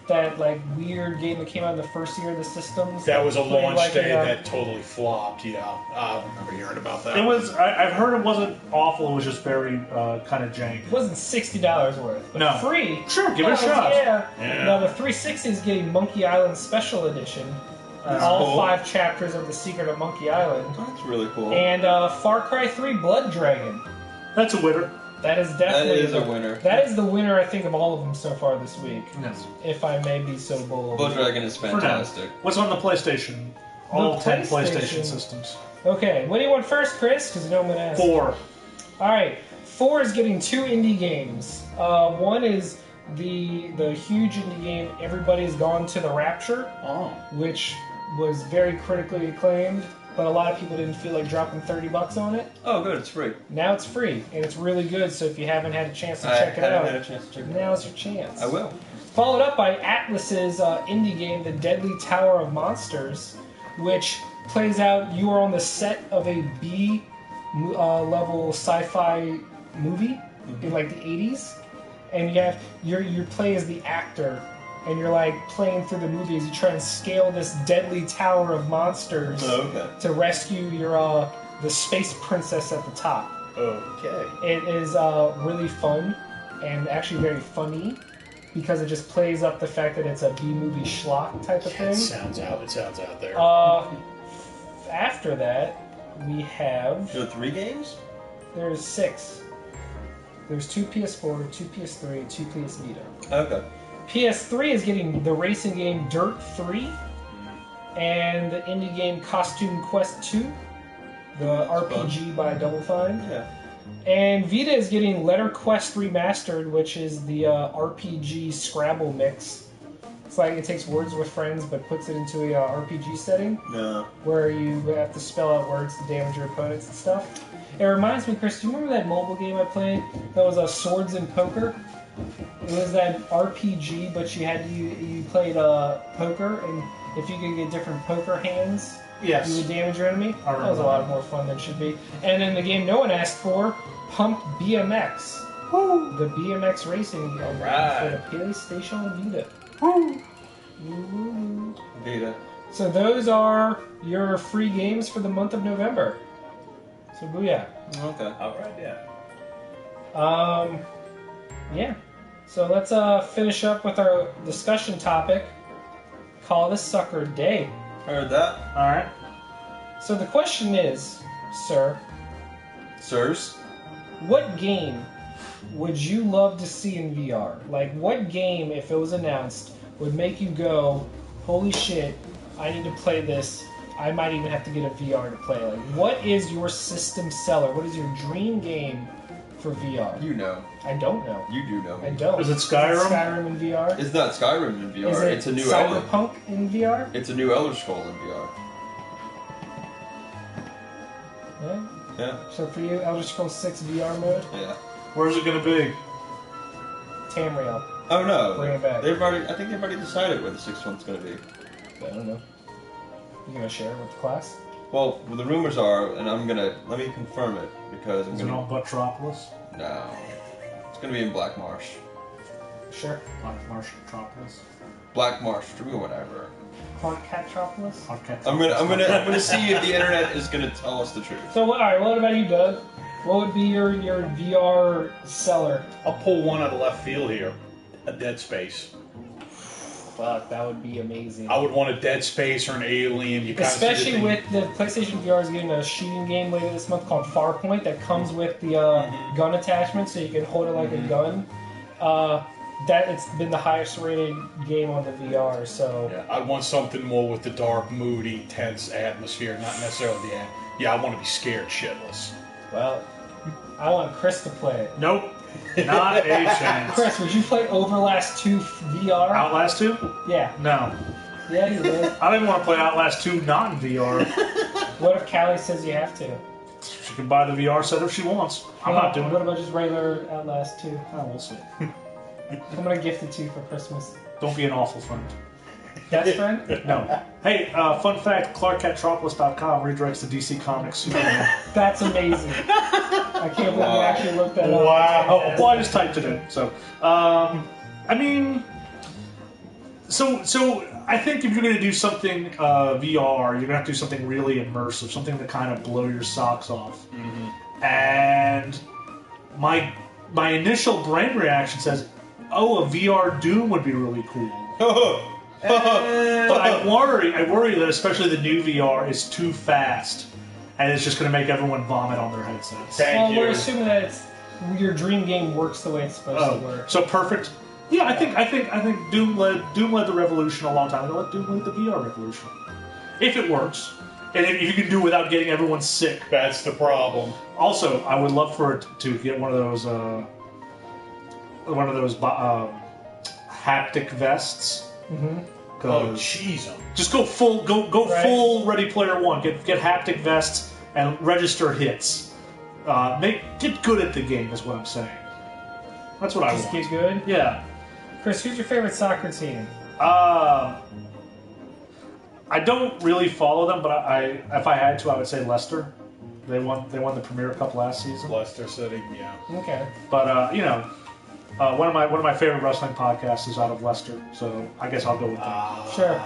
[SPEAKER 3] that like weird game that came out in the first year of the systems.
[SPEAKER 4] that was a launch
[SPEAKER 3] like
[SPEAKER 4] day that totally flopped. Yeah, I remember hearing about that.
[SPEAKER 1] It was. I've heard it wasn't awful. It was just very kind of jank.
[SPEAKER 3] It wasn't $60 worth. But
[SPEAKER 1] No.
[SPEAKER 3] free.
[SPEAKER 1] Sure, give it a shot.
[SPEAKER 3] Yeah.
[SPEAKER 4] Yeah.
[SPEAKER 3] Now the 360 is getting Monkey Island Special Edition. All
[SPEAKER 2] cool.
[SPEAKER 3] 5 chapters of The Secret of Monkey Island.
[SPEAKER 2] That's really cool.
[SPEAKER 3] And Far Cry 3 Blood Dragon.
[SPEAKER 1] That's a winner.
[SPEAKER 3] That is definitely
[SPEAKER 2] That is a winner.
[SPEAKER 3] That is the winner, I think, of all of them so far this week.
[SPEAKER 1] Yes.
[SPEAKER 3] If I may be so bold.
[SPEAKER 2] Blood Dragon is
[SPEAKER 1] For now.
[SPEAKER 2] fantastic.
[SPEAKER 1] What's on the PlayStation? All 10
[SPEAKER 3] PlayStation.
[SPEAKER 1] PlayStation systems.
[SPEAKER 3] Okay, what do you want first, Chris? Because you know I'm going to ask.
[SPEAKER 1] 4.
[SPEAKER 3] All right, 4 is getting 2 indie games. One is the huge indie game Everybody's Gone to the Rapture, which was very critically acclaimed, but a lot of people didn't feel like dropping $30 on it.
[SPEAKER 2] Oh, good. It's free.
[SPEAKER 3] Now it's free, and it's really good, so if you haven't had a chance to
[SPEAKER 2] I
[SPEAKER 3] check it
[SPEAKER 2] haven't
[SPEAKER 3] out,
[SPEAKER 2] had a chance to check it out.
[SPEAKER 3] now's your chance.
[SPEAKER 2] I will.
[SPEAKER 3] Followed up by Atlas's indie game, The Deadly Tower of Monsters, which plays out you are on the set of a B level sci-fi movie in like the 80s, and you play as the actor, and you're like playing through the movie as you try and scale this deadly tower of monsters to rescue your the space princess at the top.
[SPEAKER 4] Okay.
[SPEAKER 3] It is really fun and actually very funny because it just plays up the fact that it's a B-movie schlock type of thing.
[SPEAKER 4] It sounds out there.
[SPEAKER 3] After that, we have...
[SPEAKER 2] There are 3 games?
[SPEAKER 3] There's 6. There's 2 PS4, 2 PS3, 2 PS Vita.
[SPEAKER 2] Okay.
[SPEAKER 3] PS3 is getting the racing game Dirt 3 and the indie game Costume Quest 2, the RPG by Double Fine.
[SPEAKER 2] Yeah.
[SPEAKER 3] And Vita is getting Letter Quest Remastered, which is the RPG Scrabble mix. It's like it takes Words with Friends but puts it into a RPG setting.
[SPEAKER 2] No.
[SPEAKER 3] Where you have to spell out words to damage your opponents and stuff. It reminds me, Chris, do you remember that mobile game I played that was Swords and Poker? It was that RPG, but you played poker, and if you could get different poker hands,
[SPEAKER 1] Yes.
[SPEAKER 3] you would damage your enemy.
[SPEAKER 1] I
[SPEAKER 3] That was a lot more fun than it should be. And then the game no one asked for, Pump BMX. Woo! The BMX racing game for the PlayStation Vita. Woo!
[SPEAKER 2] Vita.
[SPEAKER 3] So those are your free games for the month of November. So booyah.
[SPEAKER 2] Okay.
[SPEAKER 4] Alright, yeah.
[SPEAKER 3] Yeah. So let's finish up with our discussion topic. Call this sucker a day.
[SPEAKER 2] Heard that.
[SPEAKER 1] Alright.
[SPEAKER 3] So the question is, sir,
[SPEAKER 2] Sirs?
[SPEAKER 3] what game would you love to see in VR? Like, what game, if it was announced, would make you go, holy shit, I need to play this. I might even have to get a VR to play. Like, what is your system seller? What is your dream game for VR?
[SPEAKER 2] You know.
[SPEAKER 3] I don't know.
[SPEAKER 2] You do know.
[SPEAKER 3] I don't.
[SPEAKER 1] Is it Skyrim?
[SPEAKER 3] Skyrim in VR?
[SPEAKER 2] It's not Skyrim in VR.
[SPEAKER 3] Is it
[SPEAKER 2] It's a new Elder.
[SPEAKER 3] Cyberpunk in VR?
[SPEAKER 2] It's a new Elder Scroll in VR.
[SPEAKER 3] Yeah.
[SPEAKER 2] Yeah.
[SPEAKER 3] So for you, Elder Scrolls 6 VR mode,
[SPEAKER 2] Yeah.
[SPEAKER 1] Where's it going to be?
[SPEAKER 3] Tamriel.
[SPEAKER 2] Oh no.
[SPEAKER 3] Bring it back.
[SPEAKER 2] I think they've already decided where the sixth one's going to be.
[SPEAKER 3] I don't know. You gonna share it with the class?
[SPEAKER 2] Well, the rumors are, and let me confirm it because I'm
[SPEAKER 1] Is it
[SPEAKER 2] gonna.
[SPEAKER 1] on Buttropolis?
[SPEAKER 2] No. It's going to be in Black Marsh.
[SPEAKER 3] Sure.
[SPEAKER 1] Black Marsh Metropolis?
[SPEAKER 2] Black Marsh, whatever.
[SPEAKER 3] Clark Catropolis?
[SPEAKER 2] I'm gonna see if the internet is gonna tell us the truth.
[SPEAKER 3] So, alright, what about you, Doug? What would be your VR seller?
[SPEAKER 4] I'll pull one out of left field here. A Dead Space.
[SPEAKER 3] Fuck, that would be amazing.
[SPEAKER 4] I would want a Dead Space or an Alien. You kinda see the
[SPEAKER 3] Especially
[SPEAKER 4] thing.
[SPEAKER 3] with the PlayStation VR is getting a shooting game later this month called Farpoint that comes with the gun attachment, so you can hold it like a gun. That it's been the highest rated game on the VR. So
[SPEAKER 4] Yeah, I want something more with the dark, moody, tense atmosphere, not necessarily the end. Yeah, I want to be scared shitless.
[SPEAKER 3] well, I want Chris to play it.
[SPEAKER 1] Nope. Not a chance.
[SPEAKER 3] Chris, would you play Overlast 2 VR?
[SPEAKER 1] Outlast 2?
[SPEAKER 3] Yeah.
[SPEAKER 1] No.
[SPEAKER 3] Yeah, you would.
[SPEAKER 1] I don't even want to play Outlast 2 not in VR.
[SPEAKER 3] What if Callie says you have to?
[SPEAKER 1] She can buy the VR set if she wants. I'm not doing
[SPEAKER 3] What
[SPEAKER 1] it.
[SPEAKER 3] about just regular Outlast 2?
[SPEAKER 1] Oh, we'll see.
[SPEAKER 3] I'm gonna gift it to you for Christmas.
[SPEAKER 1] Don't be an awful friend.
[SPEAKER 3] Best friend?
[SPEAKER 1] No. Hey, fun fact, ClarkCatTropolis.com redirects to DC Comics Superman.
[SPEAKER 3] That's amazing. I can't believe you actually looked that up.
[SPEAKER 1] Wow. Well, I just typed it in. So, I mean, so I think if you're going to do something VR, you're going to have to do something really immersive, something to kind of blow your socks off. Mm-hmm. And my initial brain reaction says, oh, a VR Doom would be really cool. But I worry that especially the new VR is too fast, and it's just going to make everyone vomit on their headsets.
[SPEAKER 3] Well, we're assuming that your dream game works the way it's supposed to work.
[SPEAKER 1] So perfect. Yeah, I think Doom led the revolution a long time ago. Let Doom lead the VR revolution, if it works, and if you can do it without getting everyone sick.
[SPEAKER 4] That's the problem.
[SPEAKER 1] Also, I would love for it to get one of those haptic vests.
[SPEAKER 3] Mm-hmm.
[SPEAKER 4] Oh, jeez.
[SPEAKER 1] Just go full,
[SPEAKER 3] Right.
[SPEAKER 1] full Ready Player One. Get haptic vests and register hits. Get good at the game is what I'm saying. That's what I
[SPEAKER 3] Just
[SPEAKER 1] want.
[SPEAKER 3] get good.
[SPEAKER 1] Yeah.
[SPEAKER 3] Chris, who's your favorite soccer team?
[SPEAKER 1] I don't really follow them, but if I had to, I would say Leicester. They won the Premier Cup last season.
[SPEAKER 4] Leicester City, yeah.
[SPEAKER 3] Okay.
[SPEAKER 1] But one of my favorite wrestling podcasts is out of Leicester, so I guess I'll go with that.
[SPEAKER 3] Sure.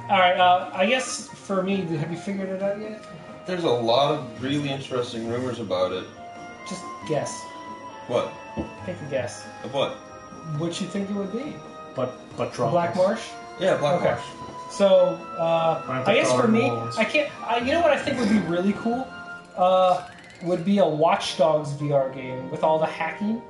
[SPEAKER 3] All right. I guess for me, have you figured it out yet?
[SPEAKER 2] There's a lot of really interesting rumors about it.
[SPEAKER 3] Just guess.
[SPEAKER 2] What?
[SPEAKER 3] Take a guess.
[SPEAKER 2] Of what?
[SPEAKER 3] What you think it would be?
[SPEAKER 1] But drop
[SPEAKER 3] Black Marsh.
[SPEAKER 2] Yeah, Black
[SPEAKER 3] Okay.
[SPEAKER 2] Marsh.
[SPEAKER 3] So I guess for me,
[SPEAKER 1] Orleans.
[SPEAKER 3] I can't. You know what I think would be really cool? Would be a Watch Dogs VR game with all the hacking.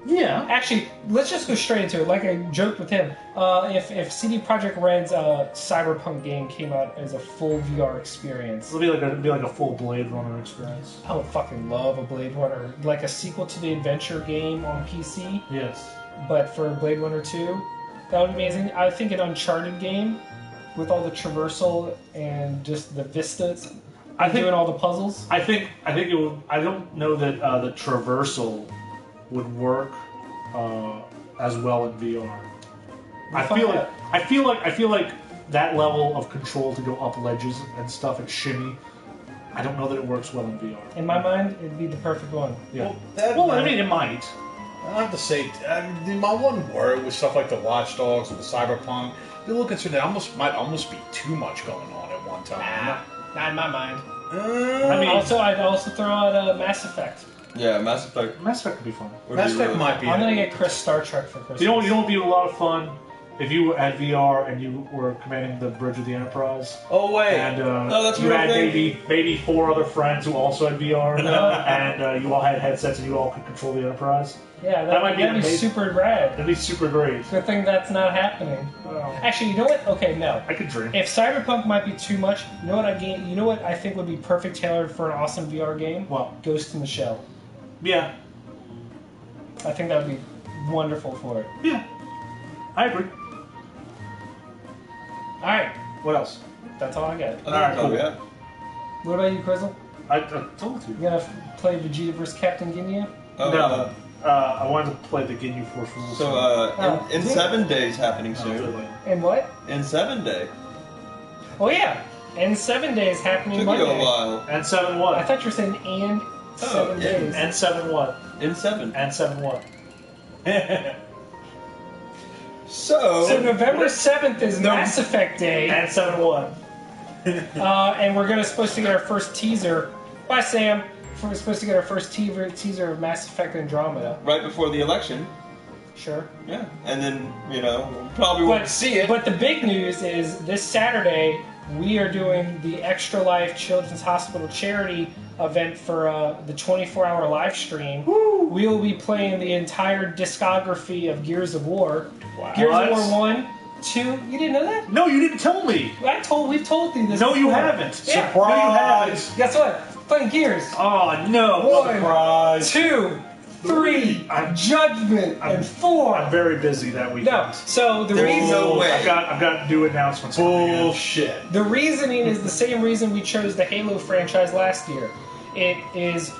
[SPEAKER 1] Yeah.
[SPEAKER 3] Actually, let's just go straight into it. Like I joked with him, if CD Projekt Red's Cyberpunk game came out as a full VR experience,
[SPEAKER 1] It'll be like a full Blade Runner experience.
[SPEAKER 3] I would fucking love a Blade Runner, like a sequel to the adventure game on PC.
[SPEAKER 1] Yes.
[SPEAKER 3] But for Blade Runner 2, that would be amazing. I think an Uncharted game with all the traversal and just the vistas, doing all the puzzles.
[SPEAKER 1] I think it would. I don't know that the traversal would work as well in VR. I feel like that level of control to go up ledges and stuff and shimmy. I don't know that it works well in VR.
[SPEAKER 3] In my mind, it'd be the perfect one.
[SPEAKER 1] Yeah.
[SPEAKER 4] Well,
[SPEAKER 1] I mean, it might.
[SPEAKER 4] I have to say, my one worry with stuff like the Watch Dogs or the Cyberpunk, be a little concerned that might almost be too much going on at one time.
[SPEAKER 3] Not in my mind.
[SPEAKER 1] I mean,
[SPEAKER 3] I'd also throw out Mass Effect.
[SPEAKER 2] Yeah, Mass Effect.
[SPEAKER 1] Mass Effect could be fun.
[SPEAKER 4] Mass Effect might be.
[SPEAKER 3] I'm gonna get Chris Star Trek for Christmas.
[SPEAKER 1] You know what would be a lot of fun if you had VR and you were commanding the bridge of the Enterprise.
[SPEAKER 2] Oh wait.
[SPEAKER 1] And
[SPEAKER 2] that's
[SPEAKER 1] you
[SPEAKER 2] a real
[SPEAKER 1] had
[SPEAKER 2] thing.
[SPEAKER 1] maybe 4 other friends who also had VR, and you all had headsets and you all could control the Enterprise.
[SPEAKER 3] Yeah,
[SPEAKER 1] That might be
[SPEAKER 3] that'd be
[SPEAKER 1] amazing.
[SPEAKER 3] super rad.
[SPEAKER 1] That'd be super great.
[SPEAKER 3] Good thing that's not happening. Actually, you know what? Okay, no.
[SPEAKER 1] I could dream.
[SPEAKER 3] If Cyberpunk might be too much, you know what I think would be perfect tailored for an awesome VR game?
[SPEAKER 1] What?
[SPEAKER 3] Ghost in the Shell.
[SPEAKER 1] Yeah.
[SPEAKER 3] I think that would be wonderful for it.
[SPEAKER 1] Yeah. I agree.
[SPEAKER 3] Alright,
[SPEAKER 1] What else?
[SPEAKER 3] that's all I got.
[SPEAKER 1] Alright, cool.
[SPEAKER 2] Yeah.
[SPEAKER 3] What about you, Crizzle?
[SPEAKER 1] I told you.
[SPEAKER 3] You gonna play Vegeta vs. Captain Ginyu?
[SPEAKER 2] Oh,
[SPEAKER 1] No. I wanted to play the Ginyu Force rules.
[SPEAKER 2] So, in 7 days happening soon.
[SPEAKER 3] And what?
[SPEAKER 2] In 7 days.
[SPEAKER 3] Oh yeah, and 7 days happening
[SPEAKER 2] Took you
[SPEAKER 3] Monday.
[SPEAKER 2] a while.
[SPEAKER 1] And 7
[SPEAKER 3] I
[SPEAKER 1] what?
[SPEAKER 3] thought you were saying and 7
[SPEAKER 2] yeah.
[SPEAKER 3] days.
[SPEAKER 1] And 7 what?
[SPEAKER 2] In 7.
[SPEAKER 1] And 7 what?
[SPEAKER 3] So November 7th is Mass Effect Day,
[SPEAKER 1] And 7 what?
[SPEAKER 3] and we're supposed to get our first teaser. Bye, Sam. We're supposed to get our first teaser of Mass Effect Andromeda.
[SPEAKER 2] Right before the election.
[SPEAKER 3] Sure.
[SPEAKER 2] Yeah. And then, we'll probably won't see it.
[SPEAKER 3] But the big news is this Saturday we are doing the Extra Life Children's Hospital charity event for the 24-hour live stream.
[SPEAKER 1] Woo!
[SPEAKER 3] We will be playing the entire discography of Gears of War.
[SPEAKER 4] Wow.
[SPEAKER 3] Gears
[SPEAKER 1] What?
[SPEAKER 3] of War 1, 2. You didn't know that?
[SPEAKER 1] No, you didn't tell me.
[SPEAKER 3] We've told you this.
[SPEAKER 1] No, you
[SPEAKER 3] before.
[SPEAKER 1] haven't.
[SPEAKER 3] Yeah.
[SPEAKER 1] Surprise. No, you haven't.
[SPEAKER 3] Guess what? Playing Gears.
[SPEAKER 1] Oh, no.
[SPEAKER 3] 1,
[SPEAKER 1] Surprise.
[SPEAKER 3] 2, 3, Judgment, and 4.
[SPEAKER 1] I'm very busy that weekend.
[SPEAKER 3] No, so the
[SPEAKER 2] There's
[SPEAKER 3] reason
[SPEAKER 2] no way.
[SPEAKER 1] I've got new announcements coming in.
[SPEAKER 4] Bullshit.
[SPEAKER 3] the reasoning is the same reason we chose the Halo franchise last year. It is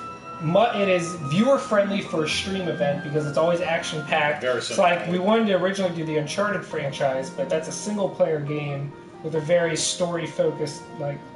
[SPEAKER 3] viewer friendly for a stream event because it's always action packed.
[SPEAKER 4] Very
[SPEAKER 3] It's like we wanted to originally do the Uncharted franchise, but that's a single player game with a very story focused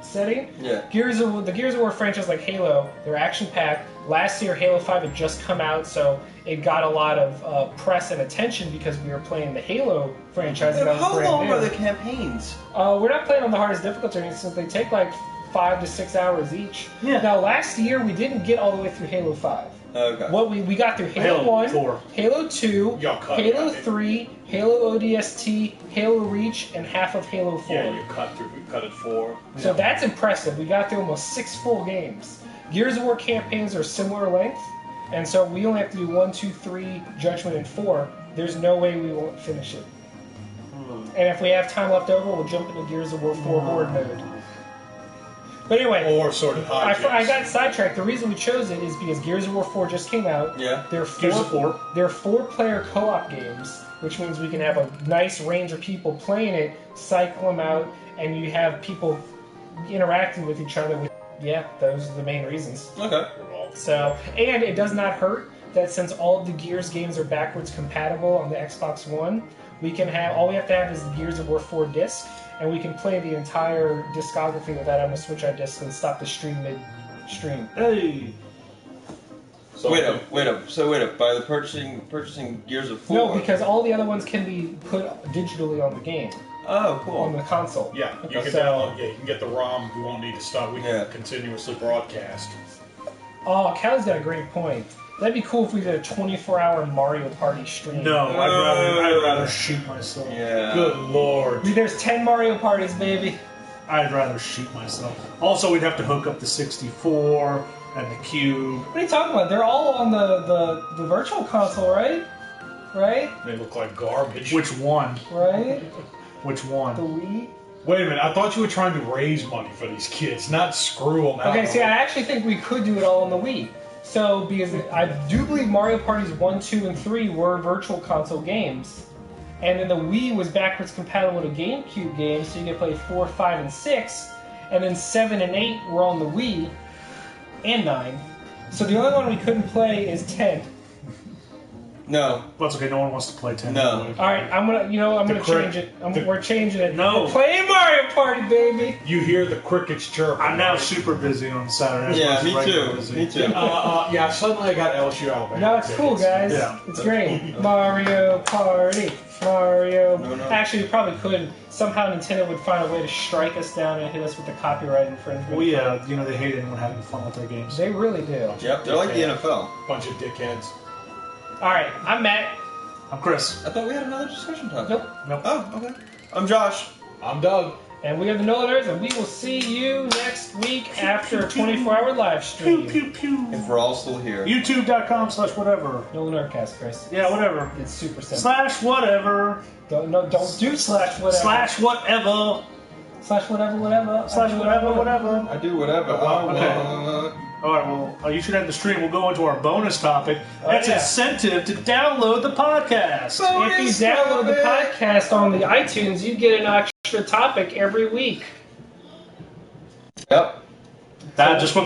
[SPEAKER 3] setting.
[SPEAKER 2] Yeah.
[SPEAKER 3] The Gears of War franchise, like Halo, they're action packed. Last year, Halo 5 had just come out, so it got a lot of press and attention because we were playing the Halo franchise. And that was
[SPEAKER 2] How
[SPEAKER 3] brand
[SPEAKER 2] long
[SPEAKER 3] new.
[SPEAKER 2] are the campaigns?
[SPEAKER 3] We're not playing on the hardest difficulty, so they take 5 to 6 hours each.
[SPEAKER 1] Yeah.
[SPEAKER 3] Now, last year we didn't get all the way through Halo 5.
[SPEAKER 2] Okay.
[SPEAKER 3] What we got through Halo,
[SPEAKER 1] Halo
[SPEAKER 3] 1,
[SPEAKER 1] 4.
[SPEAKER 3] Halo 2,
[SPEAKER 4] Y'all cut
[SPEAKER 3] Halo
[SPEAKER 4] it, I mean.
[SPEAKER 3] 3, Halo ODST, Halo Reach, and half of Halo 4.
[SPEAKER 4] Yeah, you cut it 4.
[SPEAKER 3] So that's impressive. We got through almost 6 full games. Gears of War campaigns are similar length, and so we only have to do 1, 2, 3, Judgment, and 4. There's no way we won't finish it. And if we have time left over, we'll jump into Gears of War 4 Horde mode. But anyway,
[SPEAKER 4] Or sort of
[SPEAKER 3] I
[SPEAKER 4] hijinks.
[SPEAKER 3] got sidetracked. The reason we chose it is because Gears of War 4 just came out.
[SPEAKER 2] Yeah.
[SPEAKER 3] They're
[SPEAKER 1] Gears of War.
[SPEAKER 3] They're 4-player co-op games, which means we can have a nice range of people playing it, cycle them out, and you have people interacting with each other. Those are the main reasons.
[SPEAKER 2] Okay.
[SPEAKER 3] So, and it does not hurt that since all of the Gears games are backwards compatible on the Xbox One, we can have all we have to have is the Gears of War 4 disc, and we can play the entire discography without having to switch our disc and stop the stream mid-stream.
[SPEAKER 1] Hey.
[SPEAKER 4] So,
[SPEAKER 2] Wait up. So wait up. By the purchasing Gears of 4.
[SPEAKER 3] No, because all the other ones can be put digitally on the game,
[SPEAKER 2] Oh,
[SPEAKER 3] on
[SPEAKER 2] cool.
[SPEAKER 3] the console.
[SPEAKER 4] Yeah, you can
[SPEAKER 3] So-
[SPEAKER 4] download. Yeah, you can get the ROM. We won't need to stop. We
[SPEAKER 2] Yeah.
[SPEAKER 4] can continuously broadcast.
[SPEAKER 3] Oh, Callie's got a great point. That'd be cool if we did a 24-hour Mario Party stream.
[SPEAKER 1] No, I'd rather shoot myself.
[SPEAKER 2] Yeah.
[SPEAKER 4] Good lord.
[SPEAKER 3] There's 10 Mario Parties, baby.
[SPEAKER 1] I'd rather shoot myself. Also, we'd have to hook up the 64 and the Cube.
[SPEAKER 3] What are you talking about? They're all on the virtual console, right? Right?
[SPEAKER 4] They look like garbage.
[SPEAKER 1] Which one?
[SPEAKER 3] Right?
[SPEAKER 1] Which
[SPEAKER 3] The
[SPEAKER 1] one?
[SPEAKER 3] Wii?
[SPEAKER 4] Wait a minute, I thought you were trying to raise money for these kids, not screw them out.
[SPEAKER 3] Okay, see, I actually think we could do it all on the Wii. So, because I do believe Mario Parties 1, 2, and 3 were virtual console games. And then the Wii was backwards compatible to GameCube games, so you could play 4, 5, and 6. And then 7 and 8 were on the Wii, and 9. So the only one we couldn't play is 10.
[SPEAKER 2] No.
[SPEAKER 1] That's okay. No one wants to play 10.
[SPEAKER 2] No.
[SPEAKER 1] anyway.
[SPEAKER 3] All right, I'm gonna change it. We're changing it.
[SPEAKER 1] No.
[SPEAKER 3] We're playing Mario Party, baby.
[SPEAKER 4] You hear the crickets chirping.
[SPEAKER 1] I'm now super busy on Saturday.
[SPEAKER 2] Yeah,
[SPEAKER 1] as
[SPEAKER 2] me
[SPEAKER 1] much as regular
[SPEAKER 2] too.
[SPEAKER 1] busy.
[SPEAKER 2] Me too.
[SPEAKER 4] Yeah, suddenly I got LSU Alabama.
[SPEAKER 3] No, it's cool, guys.
[SPEAKER 1] Yeah.
[SPEAKER 3] It's great. Mario Party. Mario.
[SPEAKER 2] No.
[SPEAKER 3] Actually, we probably could. Somehow Nintendo would find a way to strike us down and hit us with the copyright infringement.
[SPEAKER 1] Well, yeah, they hate anyone having fun with their games.
[SPEAKER 3] They really do.
[SPEAKER 2] Yep, they're like the NFL.
[SPEAKER 4] Bunch of dickheads.
[SPEAKER 3] All right, I'm Matt.
[SPEAKER 1] I'm Chris.
[SPEAKER 2] I thought we had another discussion topic.
[SPEAKER 3] Nope.
[SPEAKER 2] Oh, okay. I'm Josh.
[SPEAKER 4] I'm Doug.
[SPEAKER 3] And we are the NOLAnerdcast, and we will see you next week after a 24-hour live
[SPEAKER 1] Pew,
[SPEAKER 3] stream.
[SPEAKER 1] pew, pew.
[SPEAKER 2] If we're all still here.
[SPEAKER 1] YouTube.com/whatever.
[SPEAKER 3] NOLAnerdcast, Chris.
[SPEAKER 1] Yeah, whatever.
[SPEAKER 3] It's super simple.
[SPEAKER 1] /whatever.
[SPEAKER 3] Don't do /whatever.
[SPEAKER 1] /whatever.
[SPEAKER 3] /whatever.
[SPEAKER 1] /whatever.
[SPEAKER 2] I do whatever I want.
[SPEAKER 1] All right, well, you should end the stream. We'll go into our bonus topic. That's
[SPEAKER 3] yeah.
[SPEAKER 1] incentive to download the podcast.
[SPEAKER 3] If you download the podcast on the iTunes, you get an extra topic every week.
[SPEAKER 2] Yep.
[SPEAKER 1] That just went